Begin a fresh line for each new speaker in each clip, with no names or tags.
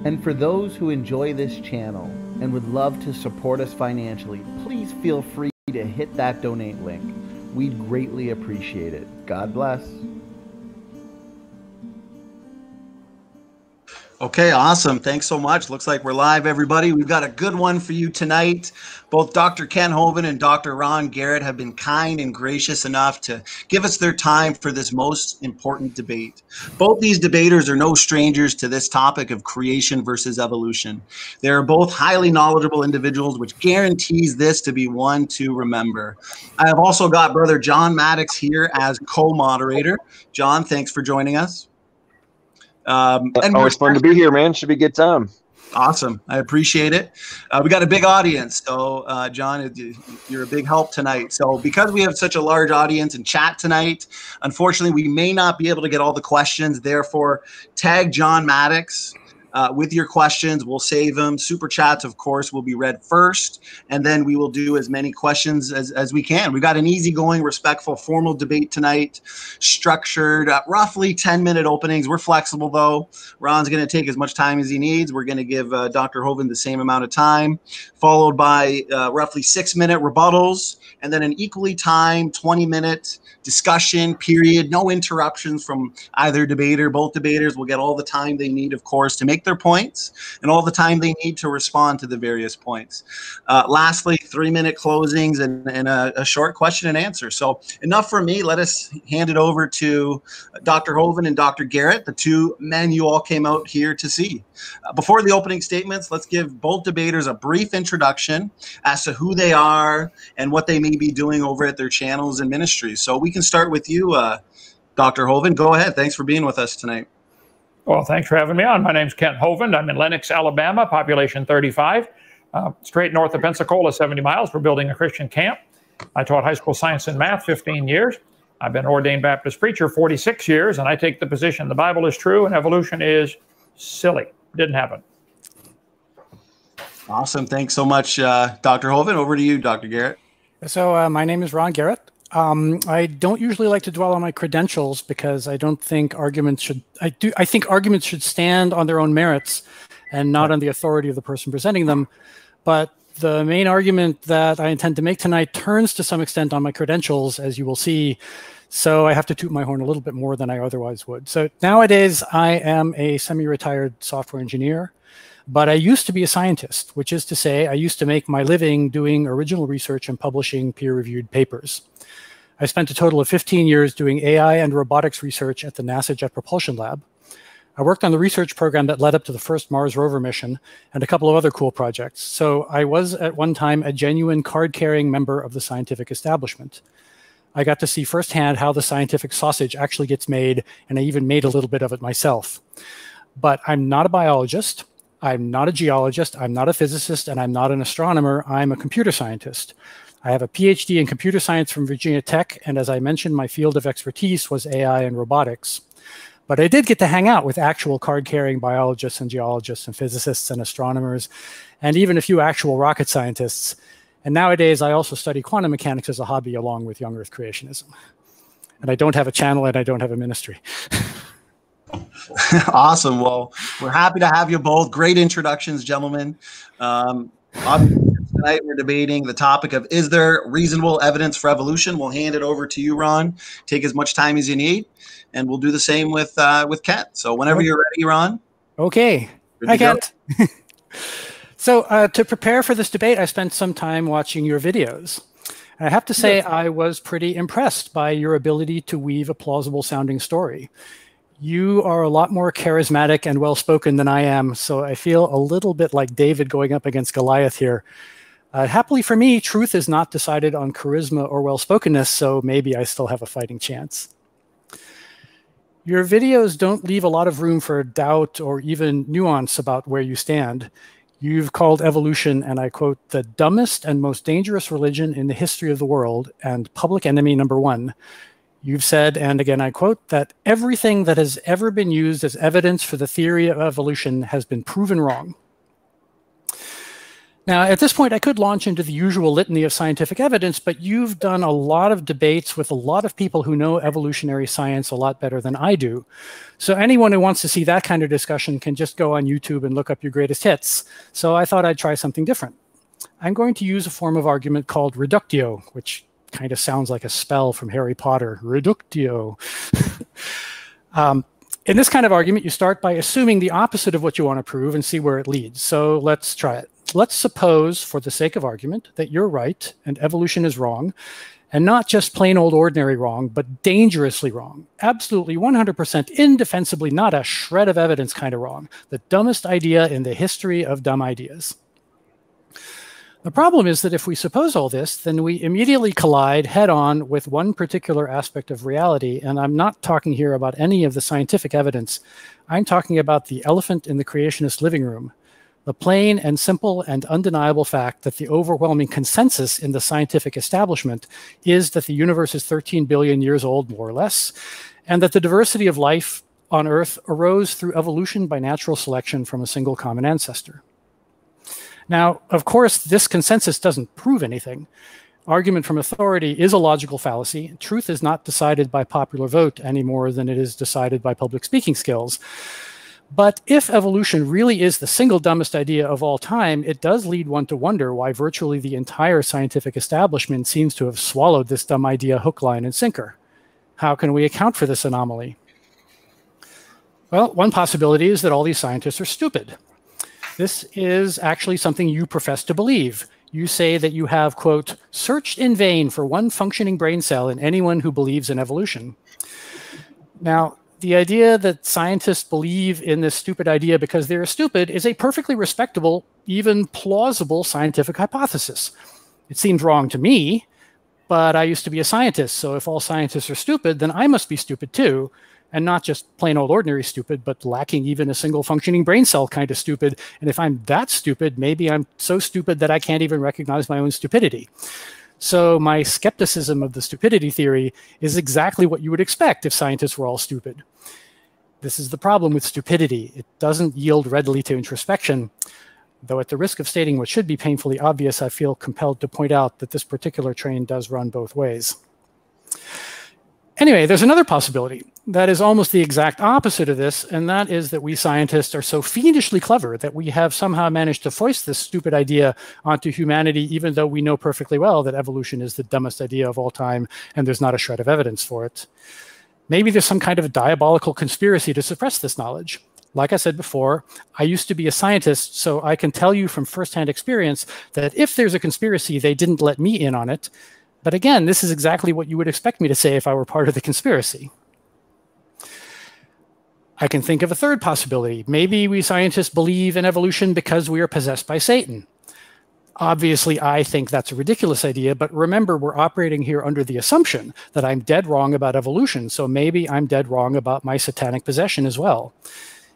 And for those who enjoy this channel and would love to support us financially, please feel free to hit that donate link. We'd greatly appreciate it. God bless.
Okay, awesome. Thanks so much. Looks like we're live, everybody. We've got a good one for you tonight. Both Dr. Ken Hovind and Dr. Ron Garret have been kind and gracious enough to give us their time for this most important debate. Both these debaters are no strangers to this topic of creation versus evolution. They are both highly knowledgeable individuals, which guarantees this to be one to remember. I have also got Brother John Maddox here as co-moderator. John, thanks for joining us.
And always fun to be here, man. Should be a good time.
Awesome. I appreciate it. We got a big audience. So, John, you're a big help tonight. So because we have such a large audience in chat tonight, unfortunately, we may not be able to get all the questions. Therefore, tag John Maddox with your questions. We'll save them. Super chats, of course, will be read first, and then we will do as many questions as we can. We've got an easygoing, respectful, formal debate tonight, structured, roughly 10-minute openings. We're flexible, though. Ron's going to take as much time as he needs. We're going to give Dr. Hovind the same amount of time, followed by roughly 6-minute rebuttals, and then an equally timed 20-minute discussion period. No interruptions from either debater. Both debaters will get all the time they need, of course, to make their points and all the time they need to respond to the various points. Lastly, 3-minute closings and a short question and answer. So enough for me. Let us hand it over to Dr. Hovind and Dr. Garret, the two men you all came out here to see. Before the opening statements, let's give both debaters a brief introduction as to who they are and what they may be doing over at their channels and ministries. So we can start with you, Dr. Hovind. Go ahead. Thanks for being with us tonight.
Well, thanks for having me on. My name's Kent Hovind. I'm in Lenox, Alabama, population 35, straight north of Pensacola, 70 miles. We're building a Christian camp. I taught high school science and math 15 years. I've been an ordained Baptist preacher 46 years, and I take the position the Bible is true and evolution is silly. Didn't happen.
Awesome. Thanks so much, Dr. Hovind. Over to you, Dr. Garret.
So my name is Ron Garret. I don't usually like to dwell on my credentials because I don't think arguments should, I think arguments should stand on their own merits and not on the authority of the person presenting them. But the main argument that I intend to make tonight turns to some extent on my credentials, as you will see. So I have to toot my horn a little bit more than I otherwise would. So nowadays I am a semi-retired software engineer, but I used to be a scientist, which is to say I used to make my living doing original research and publishing peer-reviewed papers. I spent a total of 15 years doing AI and robotics research at the NASA Jet Propulsion Lab. I worked on the research program that led up to the first Mars rover mission and a couple of other cool projects. So I was at one time a genuine card-carrying member of the scientific establishment. I got to see firsthand how the scientific sausage actually gets made, and I even made a little bit of it myself. But I'm not a biologist. I'm not a geologist, I'm not a physicist, and I'm not an astronomer. I'm a computer scientist. I have a PhD in computer science from Virginia Tech, and as I mentioned, my field of expertise was AI and robotics. But I did get to hang out with actual card-carrying biologists and geologists and physicists and astronomers, and even a few actual rocket scientists. And nowadays, I also study quantum mechanics as a hobby along with young Earth creationism. And I don't have a channel and I don't have a ministry.
Awesome. Well, we're happy to have you both. Great introductions, gentlemen. Obviously, tonight we're debating the topic of, is there reasonable evidence for evolution? We'll hand it over to you, Ron. Take as much time as you need, and we'll do the same with Kent. So whenever you're ready, Ron.
Okay. Hi, Kent. So to prepare for this debate, I spent some time watching your videos. And I have to say, I was pretty impressed by your ability to weave a plausible sounding story. You are a lot more charismatic and well-spoken than I am, so I feel a little bit like David going up against Goliath here. Happily for me, truth is not decided on charisma or well-spokenness, so maybe I still have a fighting chance. Your videos don't leave a lot of room for doubt or even nuance about where you stand. You've called evolution, and I quote, the dumbest and most dangerous religion in the history of the world and public enemy #1. You've said, and again I quote, that everything that has ever been used as evidence for the theory of evolution has been proven wrong. Now, at this point, I could launch into the usual litany of scientific evidence, but you've done a lot of debates with a lot of people who know evolutionary science a lot better than I do. So anyone who wants to see that kind of discussion can just go on YouTube and look up your greatest hits. So I thought I'd try something different. I'm going to use a form of argument called reductio, which kind of sounds like a spell from Harry Potter, reductio. In this kind of argument, you start by assuming the opposite of what you want to prove and see where it leads. So let's try it. Let's suppose, for the sake of argument, that you're right and evolution is wrong, and not just plain old ordinary wrong, but dangerously wrong. Absolutely 100% indefensibly not a shred of evidence kind of wrong. The dumbest idea in the history of dumb ideas. The problem is that if we suppose all this, then we immediately collide head-on with one particular aspect of reality, and I'm not talking here about any of the scientific evidence. I'm talking about the elephant in the creationist living room, the plain and simple and undeniable fact that the overwhelming consensus in the scientific establishment is that the universe is 13 billion years old, more or less, and that the diversity of life on Earth arose through evolution by natural selection from a single common ancestor. Now, of course, this consensus doesn't prove anything. Argument from authority is a logical fallacy. Truth is not decided by popular vote any more than it is decided by public speaking skills. But if evolution really is the single dumbest idea of all time, it does lead one to wonder why virtually the entire scientific establishment seems to have swallowed this dumb idea hook, line, and sinker. How can we account for this anomaly? Well, one possibility is that all these scientists are stupid. This is actually something you profess to believe. You say that you have, quote, searched in vain for one functioning brain cell in anyone who believes in evolution. Now, the idea that scientists believe in this stupid idea because they're stupid is a perfectly respectable, even plausible scientific hypothesis. It seems wrong to me, but I used to be a scientist, so if all scientists are stupid, then I must be stupid too. And not just plain old ordinary stupid, but lacking even a single functioning brain cell kind of stupid. And if I'm that stupid, maybe I'm so stupid that I can't even recognize my own stupidity. So my skepticism of the stupidity theory is exactly what you would expect if scientists were all stupid. This is the problem with stupidity. It doesn't yield readily to introspection. Though at the risk of stating what should be painfully obvious, I feel compelled to point out that this particular train does run both ways. Anyway, there's another possibility that is almost the exact opposite of this, and that is that we scientists are so fiendishly clever that we have somehow managed to foist this stupid idea onto humanity, even though we know perfectly well that evolution is the dumbest idea of all time and there's not a shred of evidence for it. Maybe there's some kind of diabolical conspiracy to suppress this knowledge. Like I said before, I used to be a scientist, so I can tell you from firsthand experience that if there's a conspiracy, they didn't let me in on it. But again, this is exactly what you would expect me to say if I were part of the conspiracy. I can think of a third possibility. Maybe we scientists believe in evolution because we are possessed by Satan. Obviously, I think that's a ridiculous idea, but remember, we're operating here under the assumption that I'm dead wrong about evolution, so maybe I'm dead wrong about my satanic possession as well.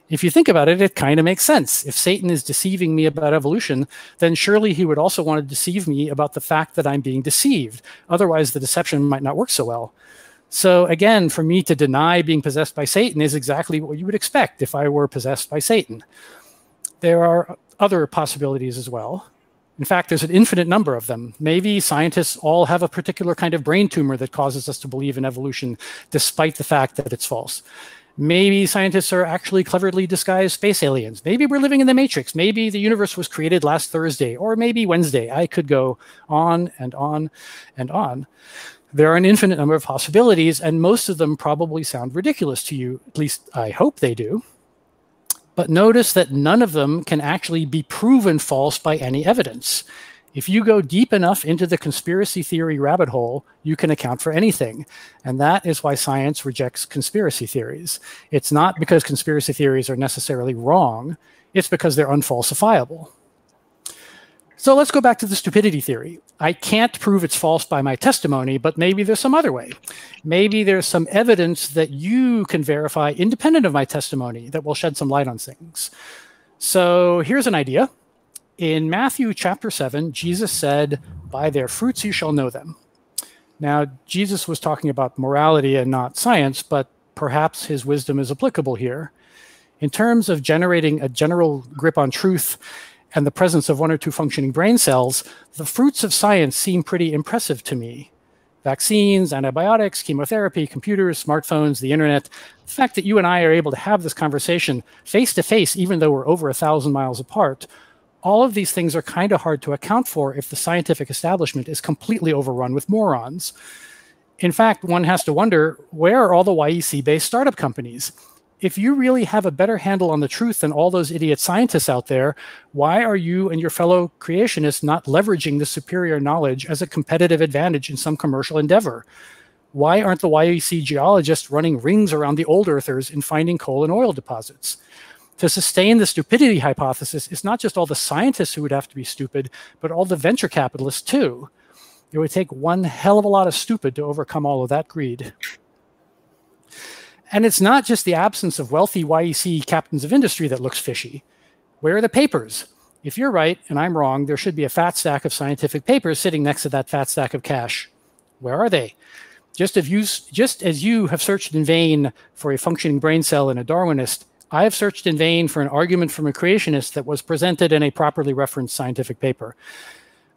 If you think about it, it kind of makes sense. If Satan is deceiving me about evolution, then surely he would also want to deceive me about the fact that I'm being deceived. Otherwise, the deception might not work so well. So again, for me to deny being possessed by Satan is exactly what you would expect if I were possessed by Satan. There are other possibilities as well. In fact, there's an infinite number of them. Maybe scientists all have a particular kind of brain tumor that causes us to believe in evolution, despite the fact that it's false. Maybe scientists are actually cleverly disguised space aliens. Maybe we're living in the Matrix. Maybe the universe was created last Thursday, or maybe Wednesday. I could go on and on and on. There are an infinite number of possibilities, and most of them probably sound ridiculous to you. At least I hope they do. But notice that none of them can actually be proven false by any evidence. If you go deep enough into the conspiracy theory rabbit hole, you can account for anything. And that is why science rejects conspiracy theories. It's not because conspiracy theories are necessarily wrong. It's because they're unfalsifiable. So let's go back to the stupidity theory. I can't prove it's false by my testimony, but maybe there's some other way. Maybe there's some evidence that you can verify independent of my testimony that will shed some light on things. So here's an idea. In Matthew chapter 7, Jesus said, "By their fruits you shall know them." Now, Jesus was talking about morality and not science, but perhaps his wisdom is applicable here. In terms of generating a general grip on truth and the presence of one or two functioning brain cells, the fruits of science seem pretty impressive to me. Vaccines, antibiotics, chemotherapy, computers, smartphones, the internet. The fact that you and I are able to have this conversation face to face, even though we're over 1,000 miles apart, all of these things are kind of hard to account for if the scientific establishment is completely overrun with morons. In fact, one has to wonder, where are all the YEC-based startup companies? If you really have a better handle on the truth than all those idiot scientists out there, why are you and your fellow creationists not leveraging the superior knowledge as a competitive advantage in some commercial endeavor? Why aren't the YEC geologists running rings around the old earthers in finding coal and oil deposits? To sustain the stupidity hypothesis, it's not just all the scientists who would have to be stupid, but all the venture capitalists too. It would take one hell of a lot of stupid to overcome all of that greed. And it's not just the absence of wealthy YEC captains of industry that looks fishy. Where are the papers? If you're right and I'm wrong, there should be a fat stack of scientific papers sitting next to that fat stack of cash. Where are they? Just as you have searched in vain for a functioning brain cell in a Darwinist, I have searched in vain for an argument from a creationist that was presented in a properly referenced scientific paper.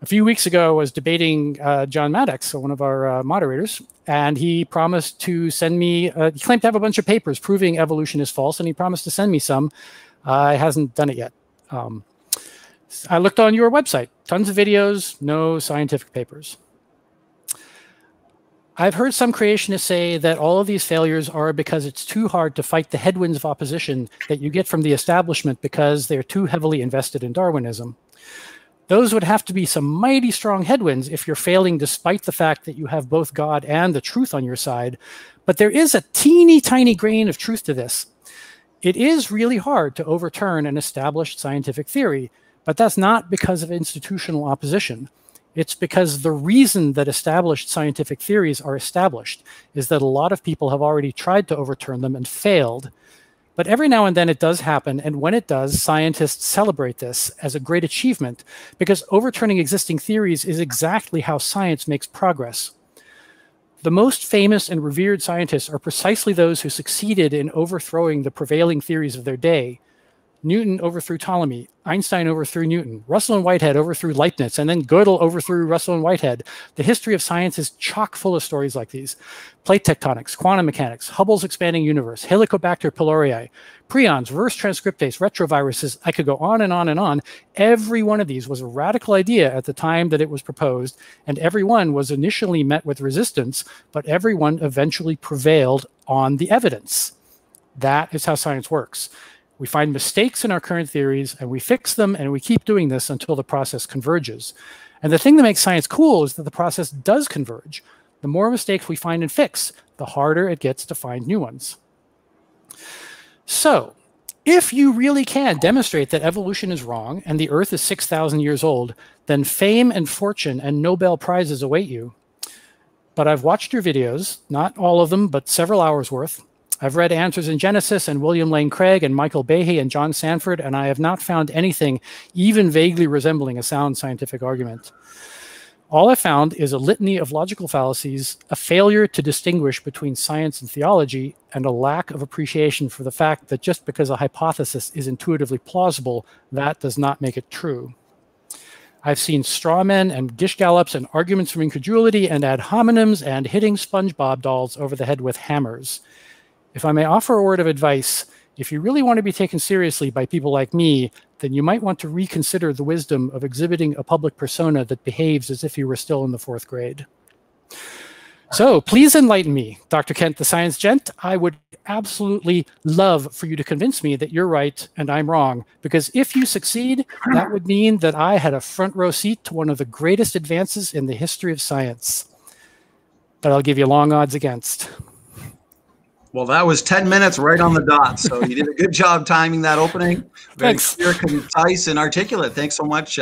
A few weeks ago, I was debating John Maddox, one of our moderators, and he promised to send me, he claimed to have a bunch of papers proving evolution is false, and he promised to send me some. He hasn't done it yet. I looked on your website, tons of videos, no scientific papers. I've heard some creationists say that all of these failures are because it's too hard to fight the headwinds of opposition that you get from the establishment because they're too heavily invested in Darwinism. Those would have to be some mighty strong headwinds if you're failing despite the fact that you have both God and the truth on your side. But there is a teeny tiny grain of truth to this. It is really hard to overturn an established scientific theory, but that's not because of institutional opposition. It's because the reason that established scientific theories are established is that a lot of people have already tried to overturn them and failed. But every now and then it does happen, and when it does, scientists celebrate this as a great achievement because overturning existing theories is exactly how science makes progress. The most famous and revered scientists are precisely those who succeeded in overthrowing the prevailing theories of their day. Newton overthrew Ptolemy, Einstein overthrew Newton, Russell and Whitehead overthrew Leibniz, and then Gödel overthrew Russell and Whitehead. The history of science is chock full of stories like these. Plate tectonics, quantum mechanics, Hubble's expanding universe, Helicobacter pylori, prions, reverse transcriptase, retroviruses. I could go on and on and on. Every one of these was a radical idea at the time that it was proposed, and every one was initially met with resistance, but every one eventually prevailed on the evidence. That is how science works. We find mistakes in our current theories, and we fix them, and we keep doing this until the process converges. And the thing that makes science cool is that the process does converge. The more mistakes we find and fix, the harder it gets to find new ones. So, if you really can demonstrate that evolution is wrong and the Earth is 6,000 years old, then fame and fortune and Nobel Prizes await you. But I've watched your videos, not all of them, but several hours worth, I've read Answers in Genesis and William Lane Craig and Michael Behe and John Sanford, and I have not found anything even vaguely resembling a sound scientific argument. All I found is a litany of logical fallacies, a failure to distinguish between science and theology, and a lack of appreciation for the fact that just because a hypothesis is intuitively plausible, that does not make it true. I've seen straw men and gish gallops and arguments from incredulity and ad hominems and hitting SpongeBob dolls over the head with hammers. If I may offer a word of advice, if you really want to be taken seriously by people like me, then you might want to reconsider the wisdom of exhibiting a public persona that behaves as if you were still in the 4th grade. So please enlighten me, Dr. Kent, the science gent. I would absolutely love for you to convince me that you're right and I'm wrong, because if you succeed, that would mean that I had a front row seat to one of the greatest advances in the history of science. But I'll give you long odds against.
Well, that was 10 minutes right on the dot. So you did a good job timing that opening. Very
Thanks.
clear, concise, and articulate. Thanks so much,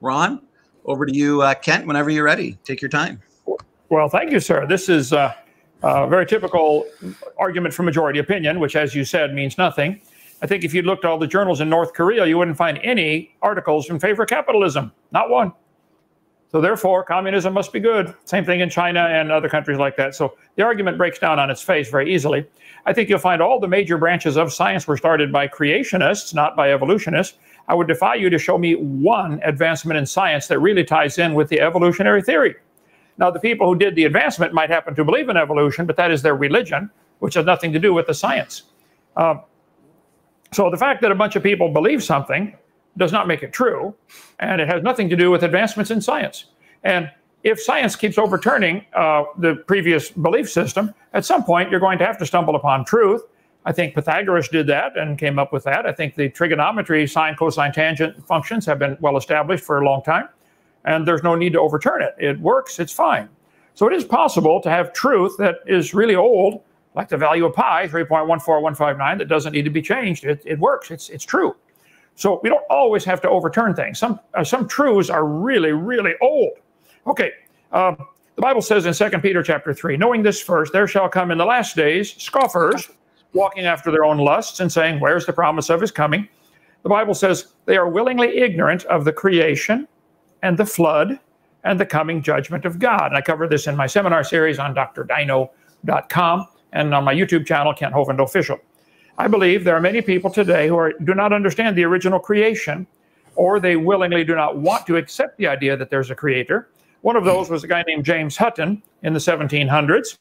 Ron. Over to you, Kent, whenever you're ready. Take your time.
Well, thank you, sir. This is a very typical argument for majority opinion, which, as you said, means nothing. I think if you looked at all the journals in North Korea, you wouldn't find any articles in favor of capitalism. Not one. So therefore, communism must be good. Same thing in China and other countries like that. So the argument breaks down on its face very easily. I think you'll find all the major branches of science were started by creationists, not by evolutionists. I would defy you to show me one advancement in science that really ties in with the evolutionary theory. Now, the people who did the advancement might happen to believe in evolution, but that is their religion, which has nothing to do with the science. So the fact that a bunch of people believe something does not make it true, and it has nothing to do with advancements in science. And if science keeps overturning the previous belief system, at some point you're going to have to stumble upon truth. I think Pythagoras did that and came up with that. I think the trigonometry, sine, cosine, tangent functions have been well established for a long time, and there's no need to overturn it. It works, it's fine. So it is possible to have truth that is really old, like the value of pi, 3.14159, that doesn't need to be changed. It works, it's true. So we don't always have to overturn things. Some truths are really, really old. Okay, the Bible says in 2 Peter chapter 3, knowing this first, there shall come in the last days scoffers, walking after their own lusts and saying, where's the promise of his coming? The Bible says they are willingly ignorant of the creation and the flood and the coming judgment of God. And I cover this in my seminar series on drdino.com and on my YouTube channel, Kent Hovind Official. I believe there are many people today who do not understand the original creation, or they willingly do not want to accept the idea that there's a creator. One of those was a guy named James Hutton in the 1700s.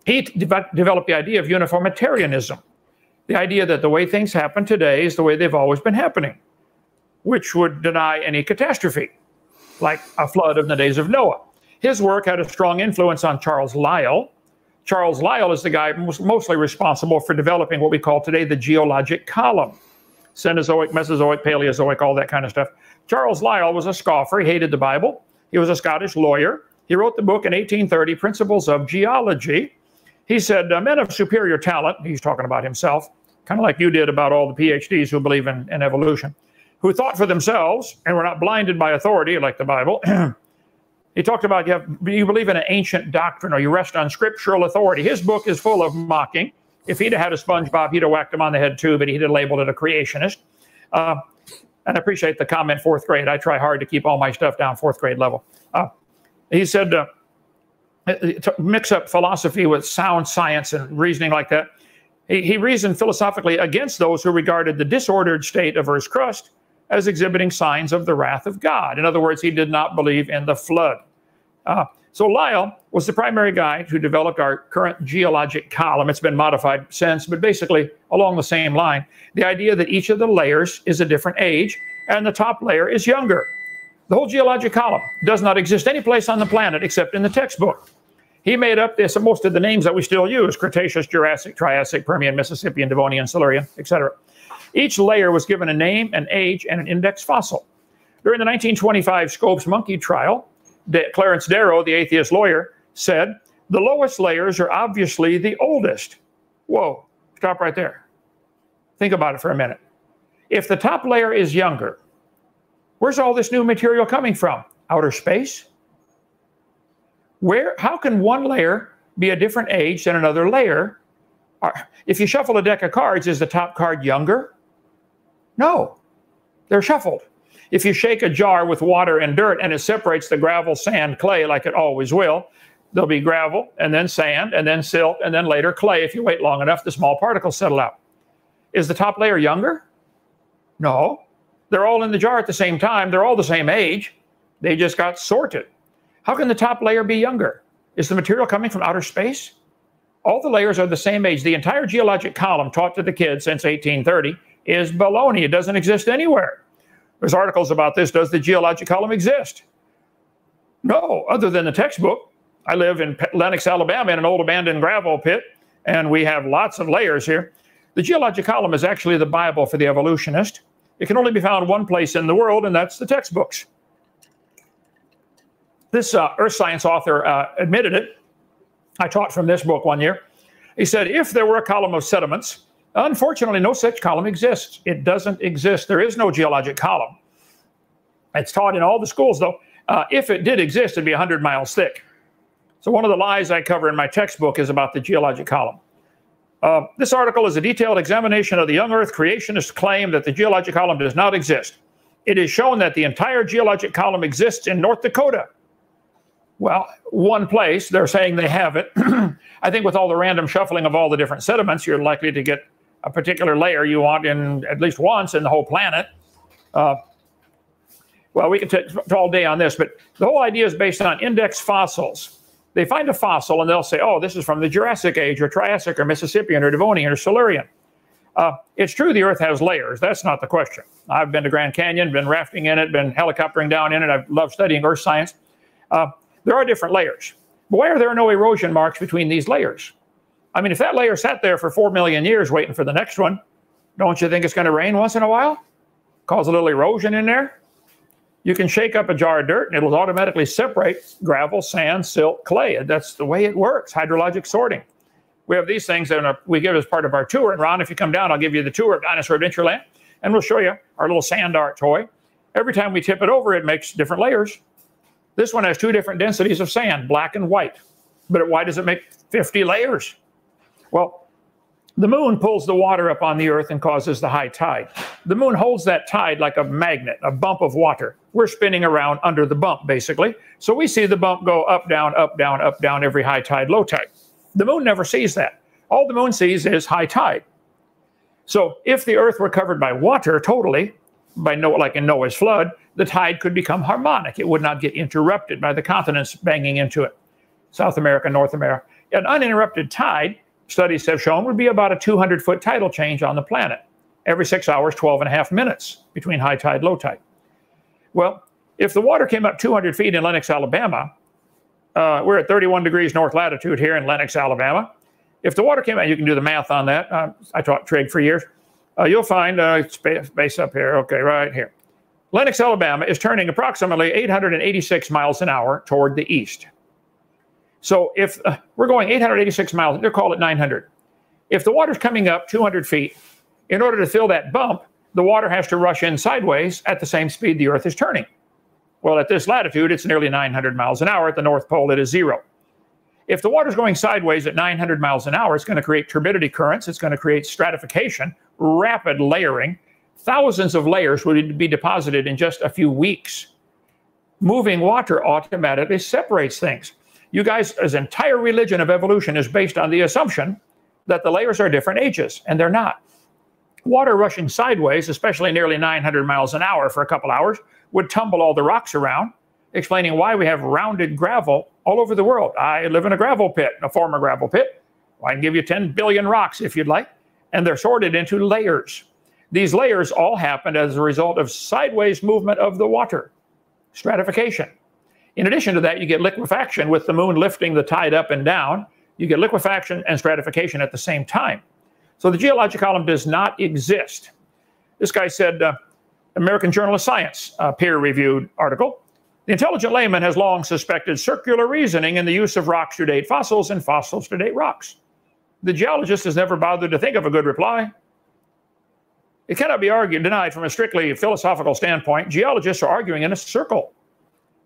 He developed the idea of Uniformitarianism, the idea that the way things happen today is the way they've always been happening, which would deny any catastrophe, like a flood in the days of Noah. His work had a strong influence on Charles Lyell. Charles Lyell is the guy mostly responsible for developing what we call today the Geologic Column. Cenozoic, Mesozoic, Paleozoic, all that kind of stuff. Charles Lyell was a scoffer. He hated the Bible. He was a Scottish lawyer. He wrote the book in 1830, Principles of Geology. He said, men of superior talent, he's talking about himself, kind of like you did about all the PhDs who believe in evolution, who thought for themselves and were not blinded by authority like the Bible. He talked about you believe in an ancient doctrine or you rest on scriptural authority. His book is full of mocking. If he'd have had a SpongeBob, he'd have whacked him on the head too, but he'd have labeled it a creationist. And I appreciate the comment, 4th grade. I try hard to keep all my stuff down 4th grade level. He said, mix up philosophy with sound science and reasoning like that. He reasoned philosophically against those who regarded the disordered state of Earth's crust as exhibiting signs of the wrath of God. In other words, he did not believe in the flood. So Lyell was the primary guy who developed our current geologic column. It's been modified since, but basically along the same line. The idea that each of the layers is a different age and the top layer is younger. The whole geologic column does not exist any place on the planet except in the textbook. He made up this, most of the names that we still use: Cretaceous, Jurassic, Triassic, Permian, Mississippian, Devonian, Silurian, etc. Each layer was given a name, an age, and an index fossil. During the 1925 Scopes monkey trial, Clarence Darrow, the atheist lawyer, said, the lowest layers are obviously the oldest. Whoa, stop right there. Think about it for a minute. If the top layer is younger, where's all this new material coming from? Outer space? How can one layer be a different age than another layer? If you shuffle a deck of cards, is the top card younger? No, they're shuffled. If you shake a jar with water and dirt and it separates the gravel, sand, clay like it always will, there'll be gravel and then sand and then silt and then later clay. If you wait long enough, the small particles settle out. Is the top layer younger? No. They're all in the jar at the same time. They're all the same age. They just got sorted. How can the top layer be younger? Is the material coming from outer space? All the layers are the same age. The entire geologic column taught to the kids since 1830 is baloney. It doesn't exist anywhere. There's articles about this. Does the geologic column exist? No, other than the textbook. I live in Lenox, Alabama, in an old abandoned gravel pit, and we have lots of layers here. The geologic column is actually the Bible for the evolutionist. It can only be found one place in the world, and that's the textbooks. This earth science author admitted it. I taught from this book one year. He said, if there were a column of sediments, unfortunately, no such column exists. It doesn't exist. There is no geologic column. It's taught in all the schools, though. If it did exist, it'd be 100 miles thick. So one of the lies I cover in my textbook is about the geologic column. This article is a detailed examination of the young Earth creationist claim that the geologic column does not exist. It is shown that the entire geologic column exists in North Dakota. Well, one place, they're saying they have it. I think with all the random shuffling of all the different sediments, you're likely to get a particular layer you want in at least once in the whole planet. Well, we could take all day on this, but the whole idea is based on index fossils. They find a fossil and they'll say, oh, this is from the Jurassic Age or Triassic or Mississippian or Devonian or Silurian. It's true the Earth has layers. That's not the question. I've been to Grand Canyon, been rafting in it, been helicoptering down in it. I've loved studying earth science. There are different layers. But why are there no erosion marks between these layers? I mean, if that layer sat there for 4 million years waiting for the next one, don't you think it's going to rain once in a while? Cause a little erosion in there? You can shake up a jar of dirt and it'll automatically separate gravel, sand, silt, clay. That's the way it works, hydrologic sorting. We have these things that we give as part of our tour. And Ron, if you come down, I'll give you the tour of Dinosaur Adventureland, and we'll show you our little sand art toy. Every time we tip it over, it makes different layers. This one has 2 different densities of sand, black and white. But why does it make 50 layers? Well, the moon pulls the water up on the Earth and causes the high tide. The moon holds that tide like a magnet, a bump of water. We're spinning around under the bump, basically. So we see the bump go up, down, up, down, up, down every high tide, low tide. The moon never sees that. All the moon sees is high tide. So if the Earth were covered by water totally, like in Noah's flood, the tide could become harmonic. It would not get interrupted by the continents banging into it. South America, North America. An uninterrupted tide, studies have shown, would be about a 200-foot tidal change on the planet. Every 6 hours, 12.5 minutes between high tide, low tide. Well, if the water came up 200 feet in Lenox, Alabama, we're at 31 degrees north latitude here in Lenox, Alabama. If the water came out, you can do the math on that. I taught trig for years. You'll find space up here. Okay, right here. Lenox, Alabama is turning approximately 886 miles an hour toward the east. So if we're going 886 miles, they'll call it 900. If the water's coming up 200 feet, in order to fill that bump, the water has to rush in sideways at the same speed the Earth is turning. Well, at this latitude, it's nearly 900 miles an hour. At the North Pole, it is 0. If the water's going sideways at 900 miles an hour, it's going to create turbidity currents. It's going to create stratification, rapid layering. Thousands of layers would be deposited in just a few weeks. Moving water automatically separates things. You guys' entire religion of evolution is based on the assumption that the layers are different ages, and they're not. Water rushing sideways, especially nearly 900 miles an hour for a couple hours, would tumble all the rocks around, explaining why we have rounded gravel all over the world. I live in a gravel pit, a former gravel pit. Well, I can give you 10 billion rocks if you'd like, and they're sorted into layers. These layers all happened as a result of sideways movement of the water, stratification. In addition to that, you get liquefaction with the moon lifting the tide up and down. You get liquefaction and stratification at the same time. So the geologic column does not exist. This guy said, American Journal of Science, peer-reviewed article, the intelligent layman has long suspected circular reasoning in the use of rocks to date fossils and fossils to date rocks. The geologist has never bothered to think of a good reply. It cannot be denied from a strictly philosophical standpoint. Geologists are arguing in a circle.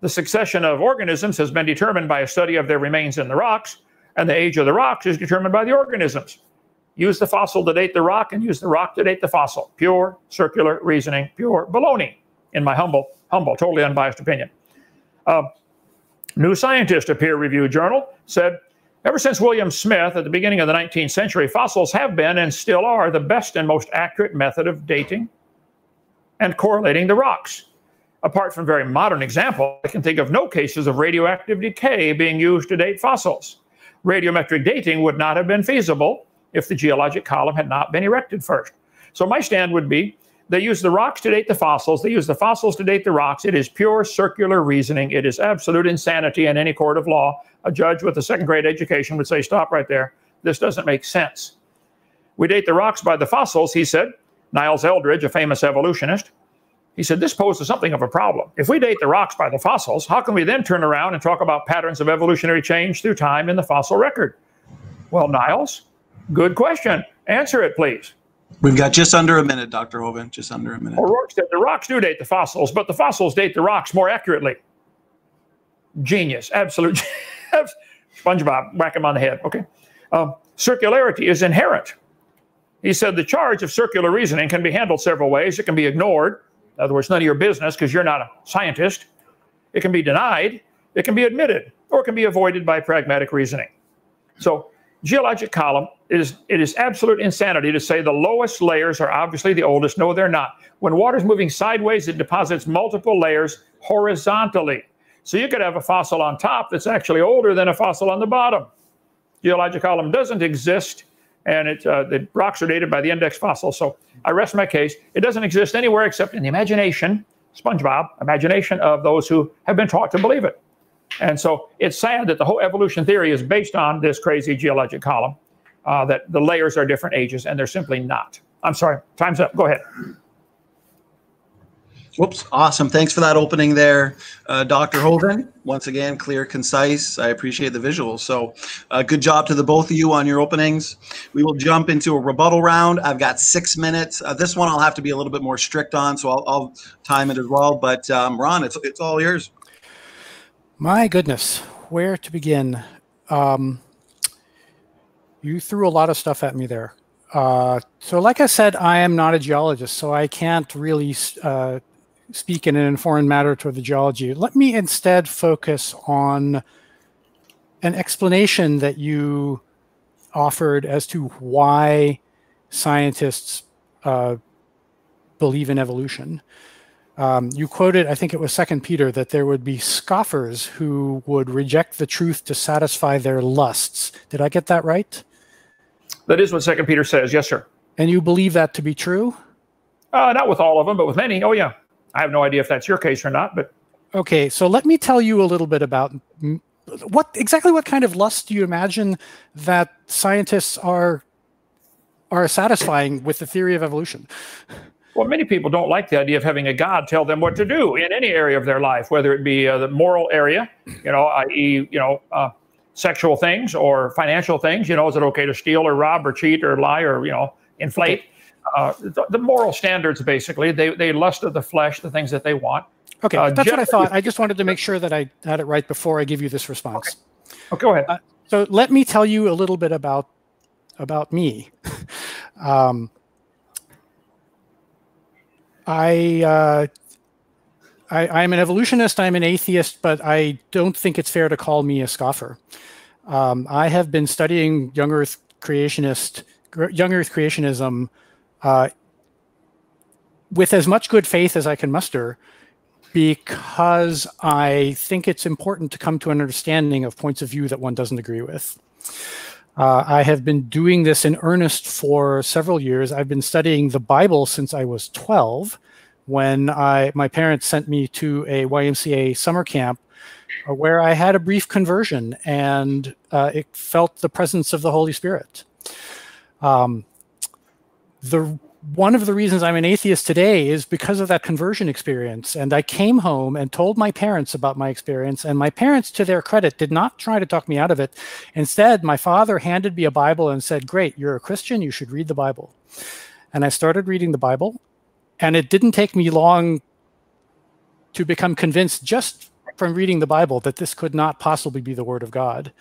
The succession of organisms has been determined by a study of their remains in the rocks. And the age of the rocks is determined by the organisms. Use the fossil to date the rock and use the rock to date the fossil. Pure circular reasoning, pure baloney, in my humble, totally unbiased opinion. New Scientist, a peer-reviewed journal, said, ever since William Smith at the beginning of the 19th century, fossils have been and still are the best and most accurate method of dating and correlating the rocks. Apart from very modern examples, I can think of no cases of radioactive decay being used to date fossils. Radiometric dating would not have been feasible if the geologic column had not been erected first. So my stand would be, they use the rocks to date the fossils, they use the fossils to date the rocks. It is pure circular reasoning. It is absolute insanity in any court of law. A judge with a second-grade education would say, stop right there. This doesn't make sense. We date the rocks by the fossils, he said. Niles Eldredge, a famous evolutionist, he said, this poses something of a problem. If we date the rocks by the fossils, how can we then turn around and talk about patterns of evolutionary change through time in the fossil record? Well, Niles, good question. Answer it, please.
We've got just under a minute, Dr. Hovind, just under a minute.
O'Rourke said the rocks do date the fossils, but the fossils date the rocks more accurately. Genius, absolute. SpongeBob, whack him on the head, okay. Circularity is inherent. He said the charge of circular reasoning can be handled several ways. It can be ignored. In other words, none of your business because you're not a scientist. It can be denied. It can be admitted, or it can be avoided by pragmatic reasoning. So geologic column, it is absolute insanity to say the lowest layers are obviously the oldest. No, they're not. When water's moving sideways, it deposits multiple layers horizontally. So you could have a fossil on top that's actually older than a fossil on the bottom. Geologic column doesn't exist, and the rocks are dated by the index fossil. So I rest my case. It doesn't exist anywhere except in the imagination, SpongeBob, imagination of those who have been taught to believe it. And so it's sad that the whole evolution theory is based on this crazy geologic column, that the layers are different ages, and they're simply not. I'm sorry, time's up. Go ahead.
Whoops, awesome. Thanks for that opening there, Dr. Hovind. Once again, clear, concise. I appreciate the visuals. So good job to the both of you on your openings. We will jump into a rebuttal round. I've got 6 minutes. This one I'll have to be a little bit more strict on, so I'll time it as well. But Ron, it's all yours.
My goodness, where to begin? You threw a lot of stuff at me there. So like I said, I am not a geologist, so I can't really speak in an informed manner toward the geology. Let me instead focus on an explanation that you offered as to why scientists believe in evolution. You quoted, I think it was 2 Peter, that there would be scoffers who would reject the truth to satisfy their lusts. Did I get that right?
That is what 2 Peter says, yes, sir.
And you believe that to be true?
Not with all of them, but with many. Oh, yeah. I have no idea if that's your case or not, but...
Okay, so let me tell you a little bit about exactly what kind of lust do you imagine that scientists are satisfying with the theory of evolution?
Well, many people don't like the idea of having a God tell them what to do in any area of their life, whether it be the moral area, i.e., sexual things or financial things. Is it okay to steal or rob or cheat or lie or, inflate? The moral standards, basically, they lust of the flesh, the things that they want.
Okay, that's what I thought. I just wanted to make sure that I had it right before I give you this response.
Okay, go ahead.
So let me tell you a little bit about me. I'm an evolutionist, I'm an atheist, but I don't think it's fair to call me a scoffer. I have been studying young Earth creationism with as much good faith as I can muster, because I think it's important to come to an understanding of points of view that one doesn't agree with. I have been doing this in earnest for several years. I've been studying the Bible since I was 12, when my parents sent me to a YMCA summer camp where I had a brief conversion, and it felt the presence of the Holy Spirit. One of the reasons I'm an atheist today is because of that conversion experience. And I came home and told my parents about my experience, and my parents, to their credit, did not try to talk me out of it. Instead, my father handed me a Bible and said, "Great, you're a Christian, you should read the Bible." And I started reading the Bible, and it didn't take me long to become convinced just from reading the Bible that this could not possibly be the Word of God.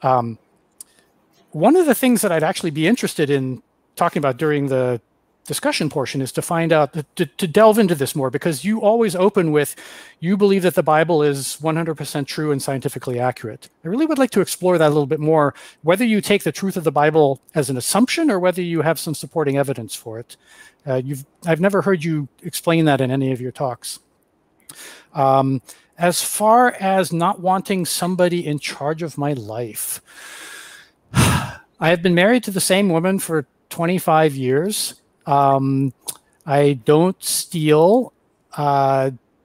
One of the things that I'd actually be interested in talking about during the discussion portion is to find out, to delve into this more, because you always open with, you believe that the Bible is 100% true and scientifically accurate. I really would like to explore that a little bit more, whether you take the truth of the Bible as an assumption or whether you have some supporting evidence for it. I've never heard you explain that in any of your talks. As far as not wanting somebody in charge of my life, I have been married to the same woman for 25 years. I don't steal.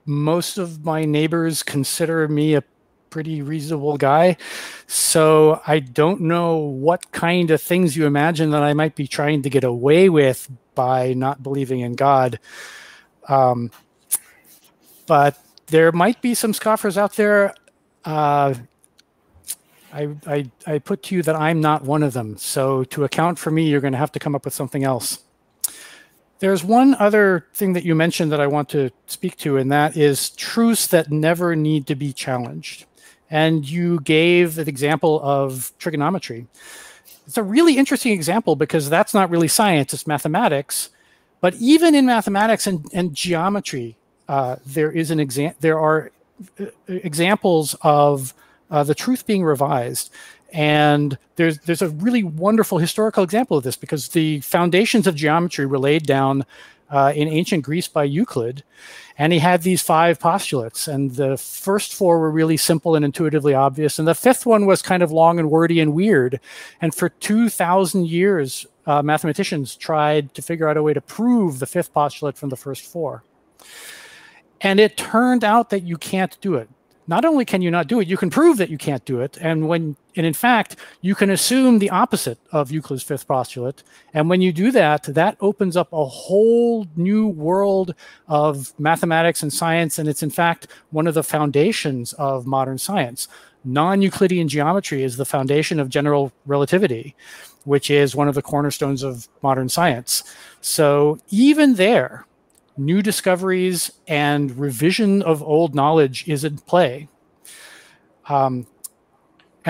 Most of my neighbors consider me a pretty reasonable guy. So I don't know what kind of things you imagine that I might be trying to get away with by not believing in God. But there might be some scoffers out there. I put to you that I'm not one of them. So to account for me, you're going to have to come up with something else. There's one other thing that you mentioned that I want to speak to, and that is truths that never need to be challenged. And you gave an example of trigonometry. It's a really interesting example because that's not really science, it's mathematics. But even in mathematics and geometry, there are examples of the truth being revised. And there's a really wonderful historical example of this, because the foundations of geometry were laid down in ancient Greece by Euclid. And he had these 5 postulates. And the first 4 were really simple and intuitively obvious. And the 5th one was kind of long and wordy and weird. And for 2,000 years, mathematicians tried to figure out a way to prove the 5th postulate from the first 4. And it turned out that you can't do it. Not only can you not do it, you can prove that you can't do it. And in fact, you can assume the opposite of Euclid's 5th postulate. And when you do that, that opens up a whole new world of mathematics and science. And it's in fact one of the foundations of modern science. Non-Euclidean geometry is the foundation of general relativity, which is one of the cornerstones of modern science. So even there, new discoveries and revision of old knowledge is in play. And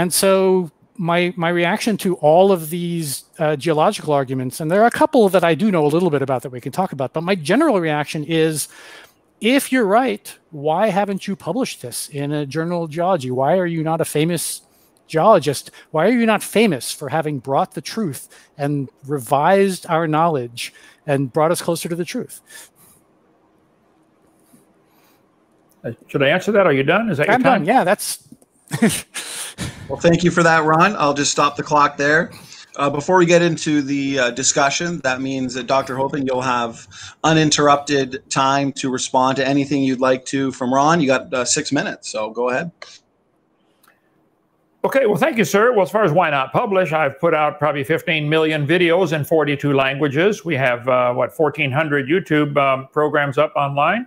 so my reaction to all of these geological arguments, and there are a couple that I do know a little bit about that we can talk about, but my general reaction is, if you're right, why haven't you published this in a journal of geology? Why are you not a famous geologist? Why are you not famous for having brought the truth and revised our knowledge and brought us closer to the truth?
Should I answer that? Are you done? Is that your time?
I'm done. Yeah, that's...
Well, thank you for that, Ron. I'll just stop the clock there. Before we get into the discussion, that means that Dr. Hovind, you'll have uninterrupted time to respond to anything you'd like to from Ron. You got 6 minutes, so go ahead.
Okay, well, thank you, sir. Well, as far as why not publish, I've put out probably 15 million videos in 42 languages. We have, 1,400 YouTube programs up online.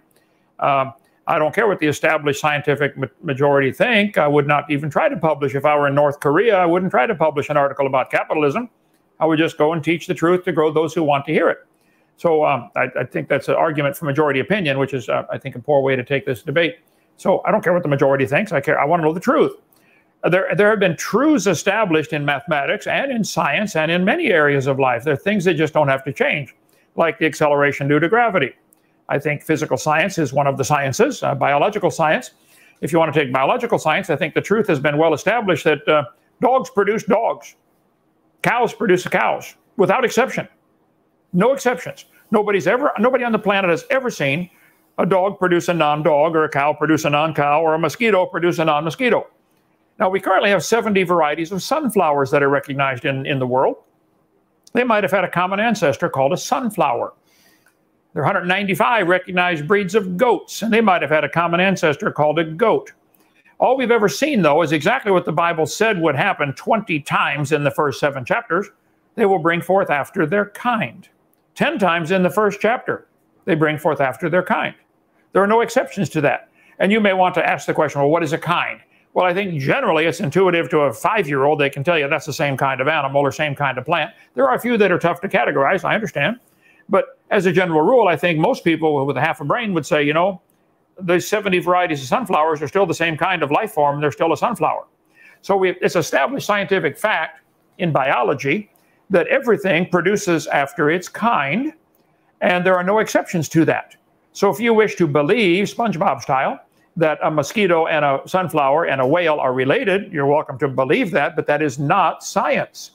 I don't care what the established scientific majority think. I would not even try to publish. If I were in North Korea, I wouldn't try to publish an article about capitalism. I would just go and teach the truth to grow those who want to hear it. So I think that's an argument for majority opinion, which is, I think, a poor way to take this debate. So I don't care what the majority thinks. I want to know the truth. There have been truths established in mathematics and in science and in many areas of life. There are things that just don't have to change, like the acceleration due to gravity. I think physical science is one of the sciences, biological science. If you want to take biological science, I think the truth has been well established that dogs produce dogs. Cows produce cows, without exception. No exceptions. Nobody on the planet has ever seen a dog produce a non-dog, or a cow produce a non-cow, or a mosquito produce a non-mosquito. Now, we currently have 70 varieties of sunflowers that are recognized in the world. They might have had a common ancestor called a sunflower. There are 195 recognized breeds of goats, and they might have had a common ancestor called a goat. All we've ever seen, though, is exactly what the Bible said would happen 20 times in the first 7 chapters. They will bring forth after their kind. 10 times in the first chapter, they bring forth after their kind. There are no exceptions to that. And you may want to ask the question, well, what is a kind? Well, I think generally it's intuitive to a 5-year-old. They can tell you that's the same kind of animal or same kind of plant. There are a few that are tough to categorize, I understand. But as a general rule, I think most people with a half a brain would say, you know, the 70 varieties of sunflowers are still the same kind of life form. They're still a sunflower. So it's established scientific fact in biology that everything produces after its kind, and there are no exceptions to that. So if you wish to believe, SpongeBob style, that a mosquito and a sunflower and a whale are related, you're welcome to believe that, but that is not science.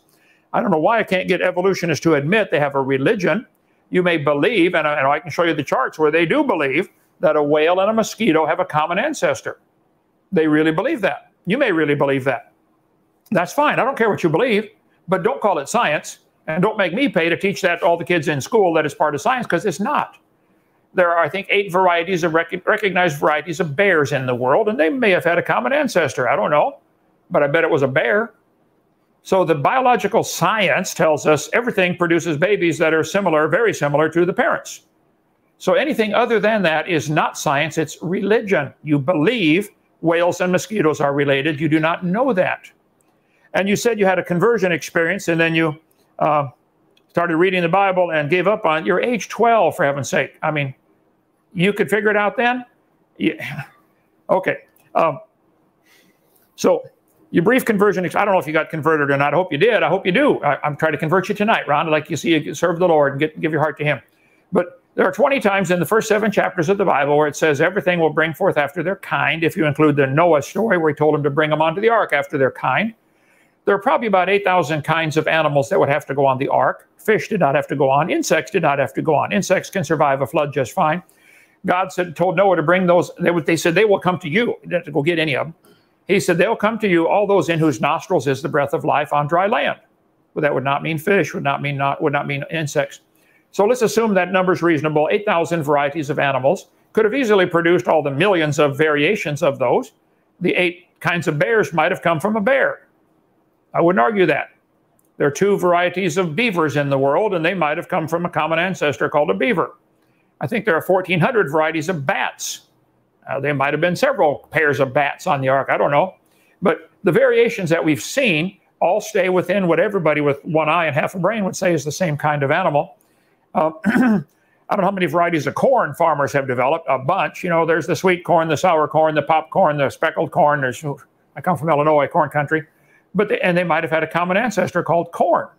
I don't know why I can't get evolutionists to admit they have a religion. You may believe, and I can show you the charts where they do believe, that a whale and a mosquito have a common ancestor. They really believe that. You may really believe that. That's fine. I don't care what you believe, but don't call it science, and don't make me pay to teach that to all the kids in school that it's part of science, because it's not. There are, I think, 8 varieties of recognized varieties of bears in the world, and they may have had a common ancestor. I don't know, but I bet it was a bear. So the biological science tells us everything produces babies that are similar, very similar to the parents. So anything other than that is not science, it's religion. You believe whales and mosquitoes are related. You do not know that. And you said you had a conversion experience, and then you started reading the Bible and gave up on it. You're age 12, for heaven's sake. I mean, you could figure it out then? Yeah. Okay. So your brief conversion, I don't know if you got converted or not. I hope you did. I hope you do. I'm trying to convert you tonight, Ron. I'd like you to see you serve the Lord and give your heart to him. But there are 20 times in the first 7 chapters of the Bible where it says everything will bring forth after their kind, if you include the Noah story where he told them to bring them onto the ark after their kind. There are probably about 8,000 kinds of animals that would have to go on the ark. Fish did not have to go on. Insects did not have to go on. Insects can survive a flood just fine. God told Noah to bring those. They said, they will come to you. You didn't have to go get any of them. He said, they'll come to you, all those in whose nostrils is the breath of life on dry land. Well, that would not mean fish, would not mean insects. So let's assume that number is reasonable. 8,000 varieties of animals could have easily produced all the millions of variations of those. The 8 kinds of bears might have come from a bear. I wouldn't argue that. There are 2 varieties of beavers in the world, and they might have come from a common ancestor called a beaver. I think there are 1,400 varieties of bats. There might have been several pairs of bats on the ark. I don't know. But the variations that we've seen all stay within what everybody with one eye and half a brain would say is the same kind of animal. I don't know how many varieties of corn farmers have developed. A bunch. You know, there's the sweet corn, the sour corn, the popcorn, the speckled corn. I come from Illinois, corn country. And they might have had a common ancestor called corn.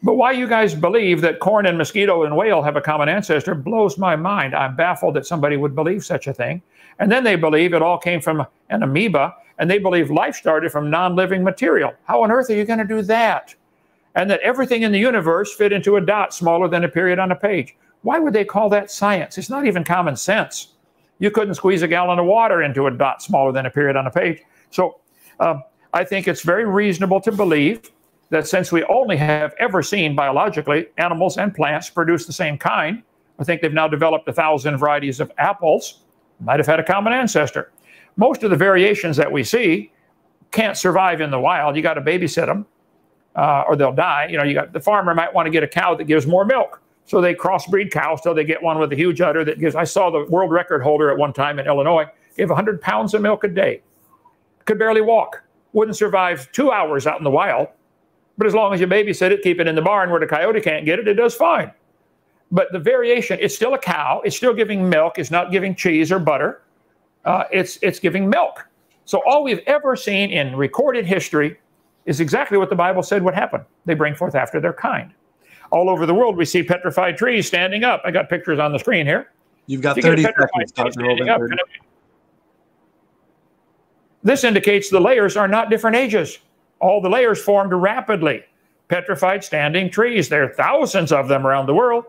But why you guys believe that corn and mosquito and whale have a common ancestor blows my mind. I'm baffled that somebody would believe such a thing. And then they believe it all came from an amoeba, and they believe life started from non-living material. How on earth are you going to do that? And that everything in the universe fit into a dot smaller than a period on a page. Why would they call that science? It's not even common sense. You couldn't squeeze a gallon of water into a dot smaller than a period on a page. So I think it's very reasonable to believe that since we only have ever seen biologically animals and plants produce the same kind, I think they've now developed 1,000 varieties of apples, might have had a common ancestor. Most of the variations that we see can't survive in the wild. You got to babysit them or they'll die. You know, the farmer might want to get a cow that gives more milk. So they crossbreed cows till they get one with a huge udder that gives, I saw the world record holder at one time in Illinois, gave 100 pounds of milk a day. Could barely walk. Wouldn't survive 2 hours out in the wild. But as long as you babysit it, keep it in the barn where the coyote can't get it, it does fine. But the variation, it's still a cow. It's still giving milk. It's not giving cheese or butter. It's giving milk. So all we've ever seen in recorded history is exactly what the Bible said would happen. They bring forth after their kind. All over the world, we see petrified trees standing up. I got pictures on the screen here.
You've got 30 seconds, Dr. Hovind.
This indicates the layers are not different ages. All the layers formed rapidly. Petrified standing trees. There are thousands of them around the world.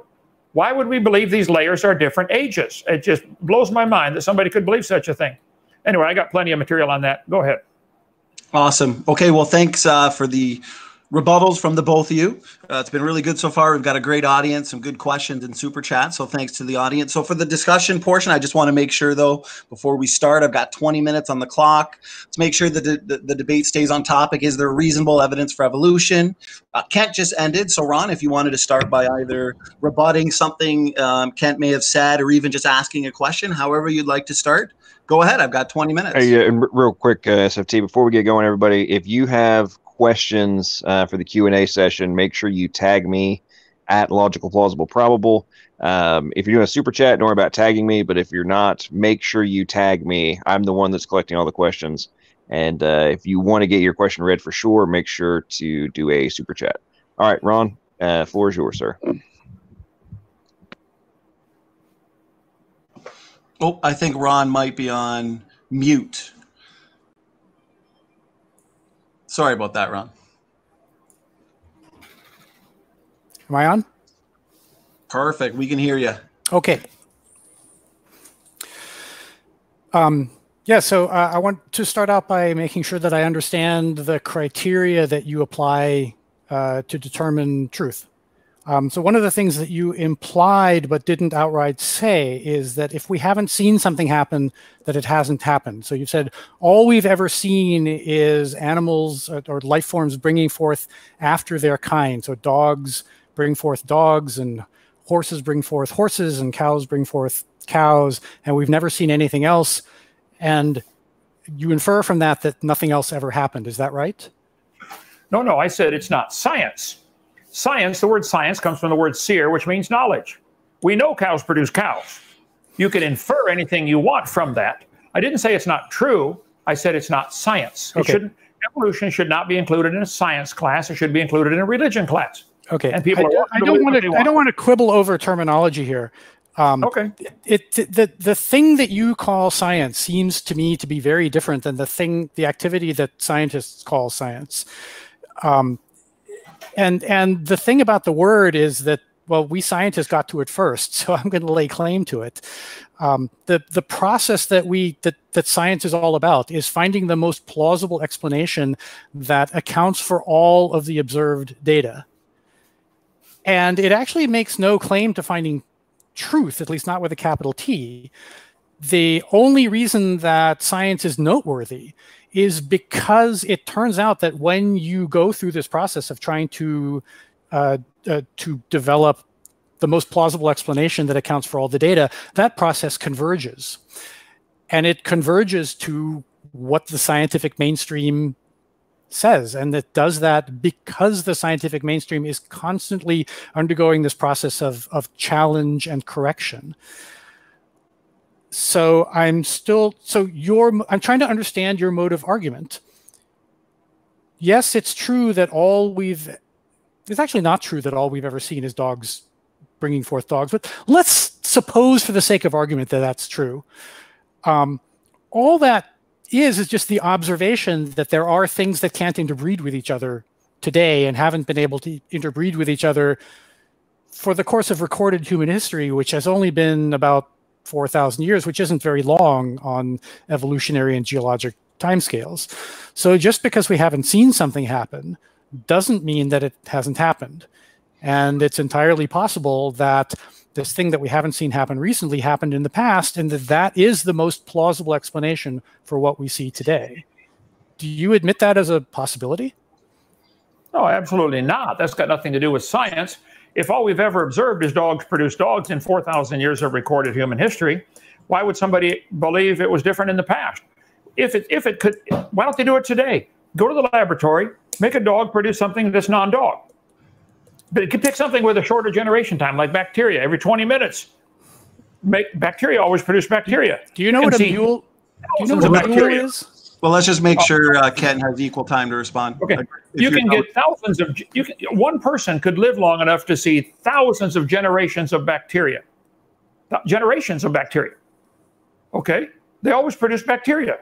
Why would we believe these layers are different ages? It just blows my mind that somebody could believe such a thing. Anyway, I got plenty of material on that. Go ahead.
Awesome. Okay, well, thanks for the rebuttals from the both of you. It's been really good so far. We've got a great audience, some good questions and super chat. So thanks to the audience. So for the discussion portion, I just want to make sure, though, before we start, I've got 20 minutes on the clock. Let's make sure that the debate stays on topic. Is there reasonable evidence for evolution? Kent just ended. So Ron, if you wanted to start by either rebutting something Kent may have said or even just asking a question, however you'd like to start, go ahead. I've got 20 minutes.
Hey, and real quick, SFT, before we get going, everybody, if you have questions for the Q&A session, make sure you tag me at Logical Plausible Probable. If you're doing a super chat, don't worry about tagging me, but if you're not, make sure you tag me. I'm the one that's collecting all the questions. And if you want to get your question read for sure, make sure to do a super chat. All right, Ron, floor is yours, sir.
Oh, I think Ron might be on mute. Sorry about that, Ron.
Am I on?
Perfect. We can hear you.
Okay. Yeah, so I want to start out by making sure that I understand the criteria that you apply to determine truth. So one of the things that you implied but didn't outright say is that if we haven't seen something happen, that it hasn't happened. So you said all we've ever seen is animals or life forms bringing forth after their kind. So dogs bring forth dogs, and horses bring forth horses, and cows bring forth cows, and we've never seen anything else. And you infer from that that nothing else ever happened. Is that right?
No, I said it's not science. Science, the word science comes from the word seer, which means knowledge. We know cows produce cows. You can infer anything you want from that. I didn't say it's not true. I said it's not science.
Okay.
Evolution should not be included in a science class. It should be included in a religion class.
Okay.
And people
I don't want to quibble over terminology here.
Okay.
The thing that you call science seems to me to be very different than the activity that scientists call science. And the thing about the word is that, well, we scientists got to it first, so I'm going to lay claim to it. The process that science is all about is finding the most plausible explanation that accounts for all of the observed data. And it actually makes no claim to finding truth, at least not with a capital T. The only reason that science is noteworthy is because it turns out that when you go through this process of trying to develop the most plausible explanation that accounts for all the data, that process converges. And it converges to what the scientific mainstream says. And it does that because the scientific mainstream is constantly undergoing this process of challenge and correction. So I'm trying to understand your mode of argument. Yes, it's true that it's actually not true that all we've ever seen is dogs bringing forth dogs, but let's suppose for the sake of argument that that's true. All that is just the observation that there are things that can't interbreed with each other today and haven't been able to interbreed with each other for the course of recorded human history, which has only been about 4,000 years, which isn't very long on evolutionary and geologic timescales. So just because we haven't seen something happen doesn't mean that it hasn't happened. And it's entirely possible that this thing that we haven't seen happen recently happened in the past, and that is the most plausible explanation for what we see today. Do you admit that as a possibility?
No, absolutely not. That's got nothing to do with science. If all we've ever observed is dogs produce dogs in 4,000 years of recorded human history, why would somebody believe it was different in the past? If it could, why don't they do it today? Go to the laboratory, make a dog produce something that's non-dog. But it could pick something with a shorter generation time, like bacteria. Every 20 minutes, bacteria always produce bacteria.
Do you know what a mule is?
Well, let's just make sure Ken has equal time to respond.
Okay. You can get thousands of, one person could live long enough to see thousands of generations of bacteria. Generations of bacteria. Okay? They always produce bacteria.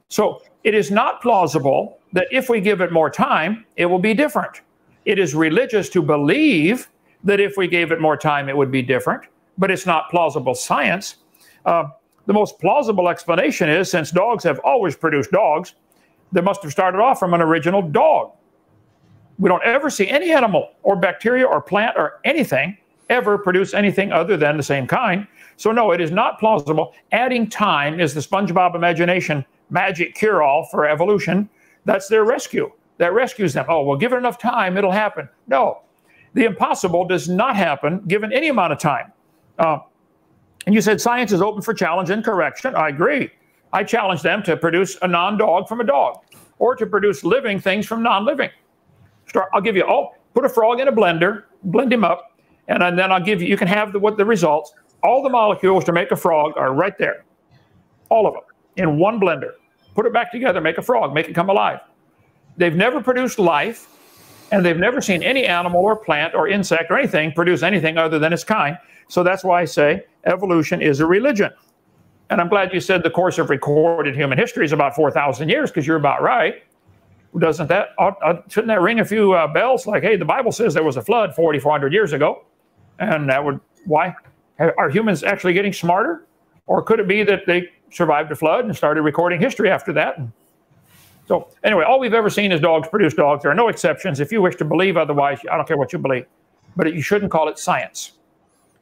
So it is not plausible that if we give it more time, it will be different. It is religious to believe that if we gave it more time, it would be different, but it's not plausible science. The most plausible explanation is, since dogs have always produced dogs, they must have started off from an original dog. We don't ever see any animal or bacteria or plant or anything ever produce anything other than the same kind. So no, it is not plausible. Adding time is the SpongeBob imagination magic cure-all for evolution. That's their rescue. That rescues them. Oh, well, give it enough time, it'll happen. No, the impossible does not happen given any amount of time. And you said science is open for challenge and correction. I agree. I challenge them to produce a non-dog from a dog, or to produce living things from non-living. I'll give you, put a frog in a blender, blend him up, and then I'll give you, you can have the results. All the molecules to make a frog are right there. All of them in one blender. put it back together, make a frog, make it come alive. They've never produced life, and they've never seen any animal or plant or insect or anything produce anything other than its kind. So that's why I say evolution is a religion. And I'm glad you said the course of recorded human history is about 4,000 years, because you're about right. Shouldn't that ring a few bells? Like, hey, the Bible says there was a flood 4,400 years ago. And that would, why? Are humans actually getting smarter? Or could it be that they survived a flood and started recording history after that? So anyway, all we've ever seen is dogs produce dogs. There are no exceptions. If you wish to believe otherwise, I don't care what you believe. But you shouldn't call it science.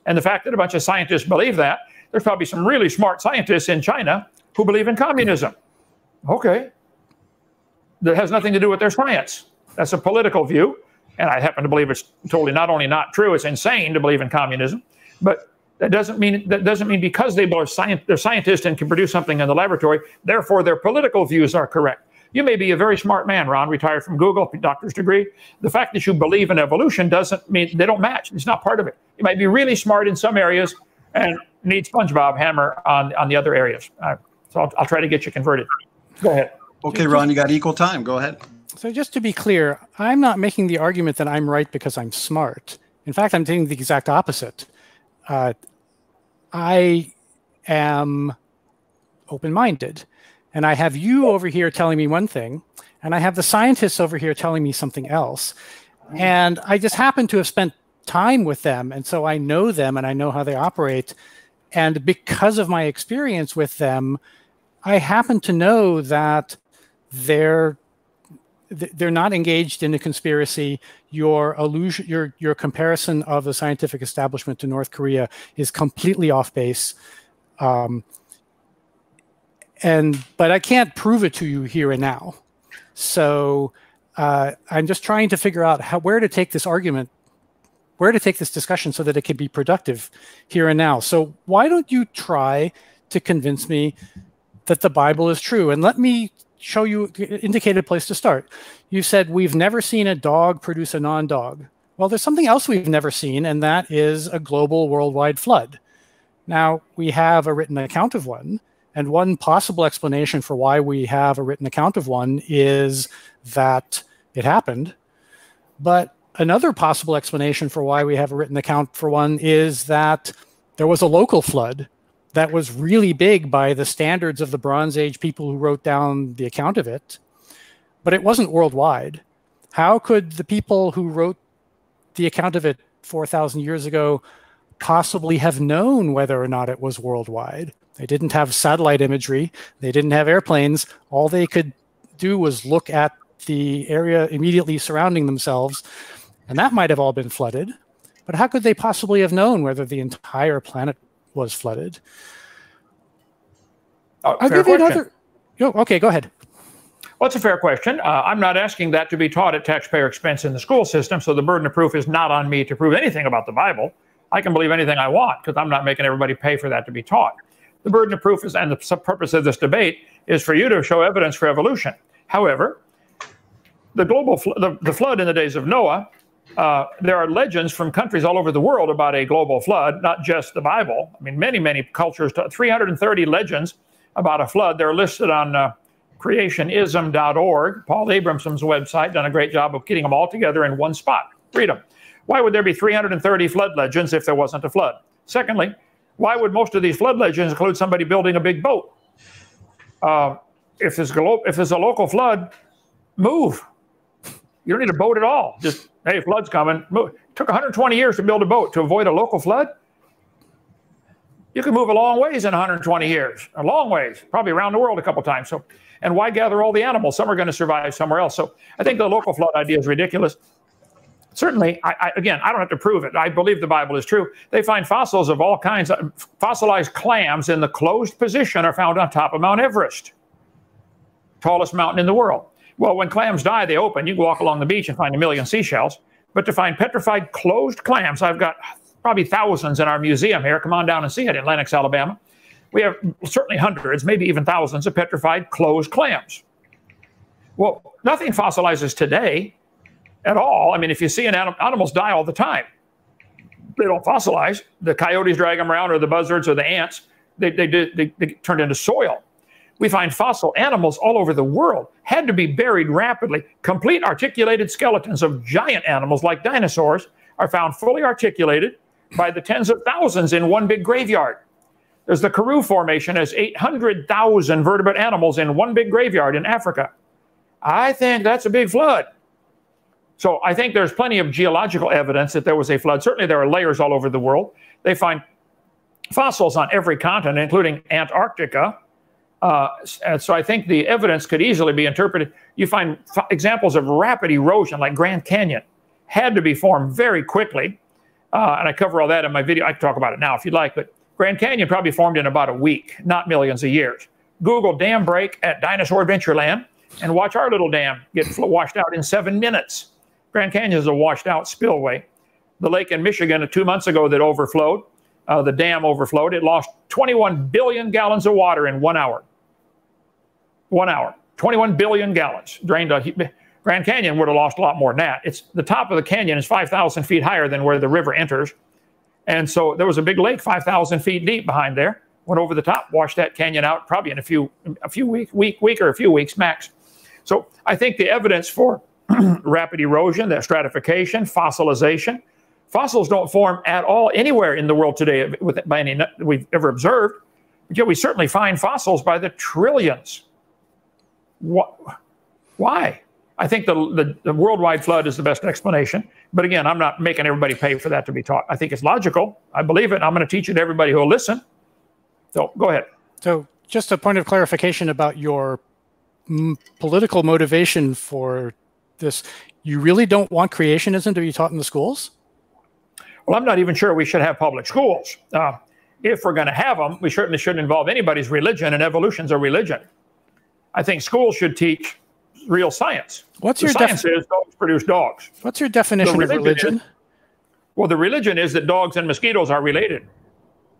And the fact that a bunch of scientists believe that, there's probably some really smart scientists in China who believe in communism. Okay. That has nothing to do with their science. That's a political view. And I happen to believe it's totally not only not true, it's insane to believe in communism. But that doesn't mean because they're scientists and can produce something in the laboratory, therefore their political views are correct. You may be a very smart man, Ron, retired from Google, doctor's degree. The fact that you believe in evolution doesn't mean they don't match. It's not part of it. You might be really smart in some areas and need SpongeBob hammer on the other areas. So I'll try to get you converted. Go ahead.
Okay, Ron, you got equal time. Go ahead.
So just to be clear, I'm not making the argument that I'm right because I'm smart. In fact, I'm saying the exact opposite. I am open-minded. And I have you over here telling me one thing, and I have the scientists over here telling me something else. And I just happen to have spent time with them, and so I know them and I know how they operate. And because of my experience with them, I happen to know that they're not engaged in a conspiracy. Your comparison of the scientific establishment to North Korea is completely off base. But I can't prove it to you here and now. So I'm just trying to figure out where to take this argument, where to take this discussion so that it can be productive here and now. So why don't you try to convince me that the Bible is true? And let me show you, indicate a place to start. You said we've never seen a dog produce a non-dog. Well, there's something else we've never seen, and that is a global worldwide flood. Now, we have a written account of one. And one possible explanation for why we have a written account of one is that it happened. But another possible explanation for why we have a written account for one is that there was a local flood that was really big by the standards of the Bronze Age people who wrote down the account of it. But it wasn't worldwide. How could the people who wrote the account of it 4,000 years ago possibly have known whether or not it was worldwide? They didn't have satellite imagery. They didn't have airplanes. All they could do was look at the area immediately surrounding themselves, and that might have all been flooded. But how could they possibly have known whether the entire planet was flooded? I'll give you another. Okay, go ahead.
Well, it's a fair question. I'm not asking that to be taught at taxpayer expense in the school system, so the burden of proof is not on me to prove anything about the Bible. I can believe anything I want because I'm not making everybody pay for that to be taught. The burden of proof is, and the purpose of this debate is for you to show evidence for evolution. However, the flood in the days of Noah, there are legends from countries all over the world about a global flood, not just the Bible. I mean, many cultures, 330 legends about a flood. They're listed on creationism.org, Paul Abramson's website, done a great job of getting them all together in one spot. Read them. Why would there be 330 flood legends if there wasn't a flood? Secondly, why would most of these flood legends include somebody building a big boat? If there's a local flood, move. You don't need a boat at all. Just, hey, flood's coming. Move. It took 120 years to build a boat to avoid a local flood. You can move a long ways in 120 years, a long ways, probably around the world a couple times. So, and why gather all the animals? Some are going to survive somewhere else. So I think the local flood idea is ridiculous. Certainly, again, I don't have to prove it. I believe the Bible is true. They find fossils of all kinds. Fossilized clams in the closed position are found on top of Mount Everest, tallest mountain in the world. Well, when clams die, they open. You can walk along the beach and find a million seashells. But to find petrified closed clams, I've got probably thousands in our museum here. Come on down and see it in Lenox, Alabama. We have certainly hundreds, maybe even thousands of petrified closed clams. Well, nothing fossilizes today at all. I mean, if you see animals die all the time. They don't fossilize. The coyotes drag them around, or the buzzards, or the ants. They turn into soil. We find fossil animals all over the world, had to be buried rapidly. Complete articulated skeletons of giant animals like dinosaurs are found fully articulated by the tens of thousands in one big graveyard. There's the Karoo Formation has 800,000 vertebrate animals in one big graveyard in Africa. I think that's a big flood. So I think there's plenty of geological evidence that there was a flood. Certainly there are layers all over the world. They find fossils on every continent, including Antarctica. And so I think the evidence could easily be interpreted. You find examples of rapid erosion like Grand Canyon had to be formed very quickly. And I cover all that in my video. I can talk about it now if you'd like, but Grand Canyon probably formed in about a week, not millions of years. Google dam break at Dinosaur Adventureland and watch our little dam get washed out in 7 minutes. Grand Canyon is a washed out spillway. The lake in Michigan 2 months ago that overflowed, the dam overflowed. It lost 21 billion gallons of water in 1 hour. 1 hour, 21 billion gallons drained. Grand Canyon would have lost a lot more than that. It's the top of the canyon is 5,000 feet higher than where the river enters. And so there was a big lake 5,000 feet deep behind there, went over the top, washed that canyon out probably in a few weeks max. So I think the evidence for rapid erosion, that stratification, fossilization, fossils don't form at all anywhere in the world today by any we've ever observed. But yet we certainly find fossils by the trillions. Why? I think the worldwide flood is the best explanation. But again, I'm not making everybody pay for that to be taught. I think it's logical. I believe it. I'm going to teach it to everybody who will listen. So go ahead.
So just a point of clarification about your political motivation for this. You really don't want creationism to be taught in the schools?
Well, I'm not even sure we should have public schools. If we're going to have them, we certainly shouldn't involve anybody's religion, and evolution's a religion. I think schools should teach real science.
What's your
science is dogs produce dogs.
What's your definition of religion?
Well, the religion is that dogs and mosquitoes are related.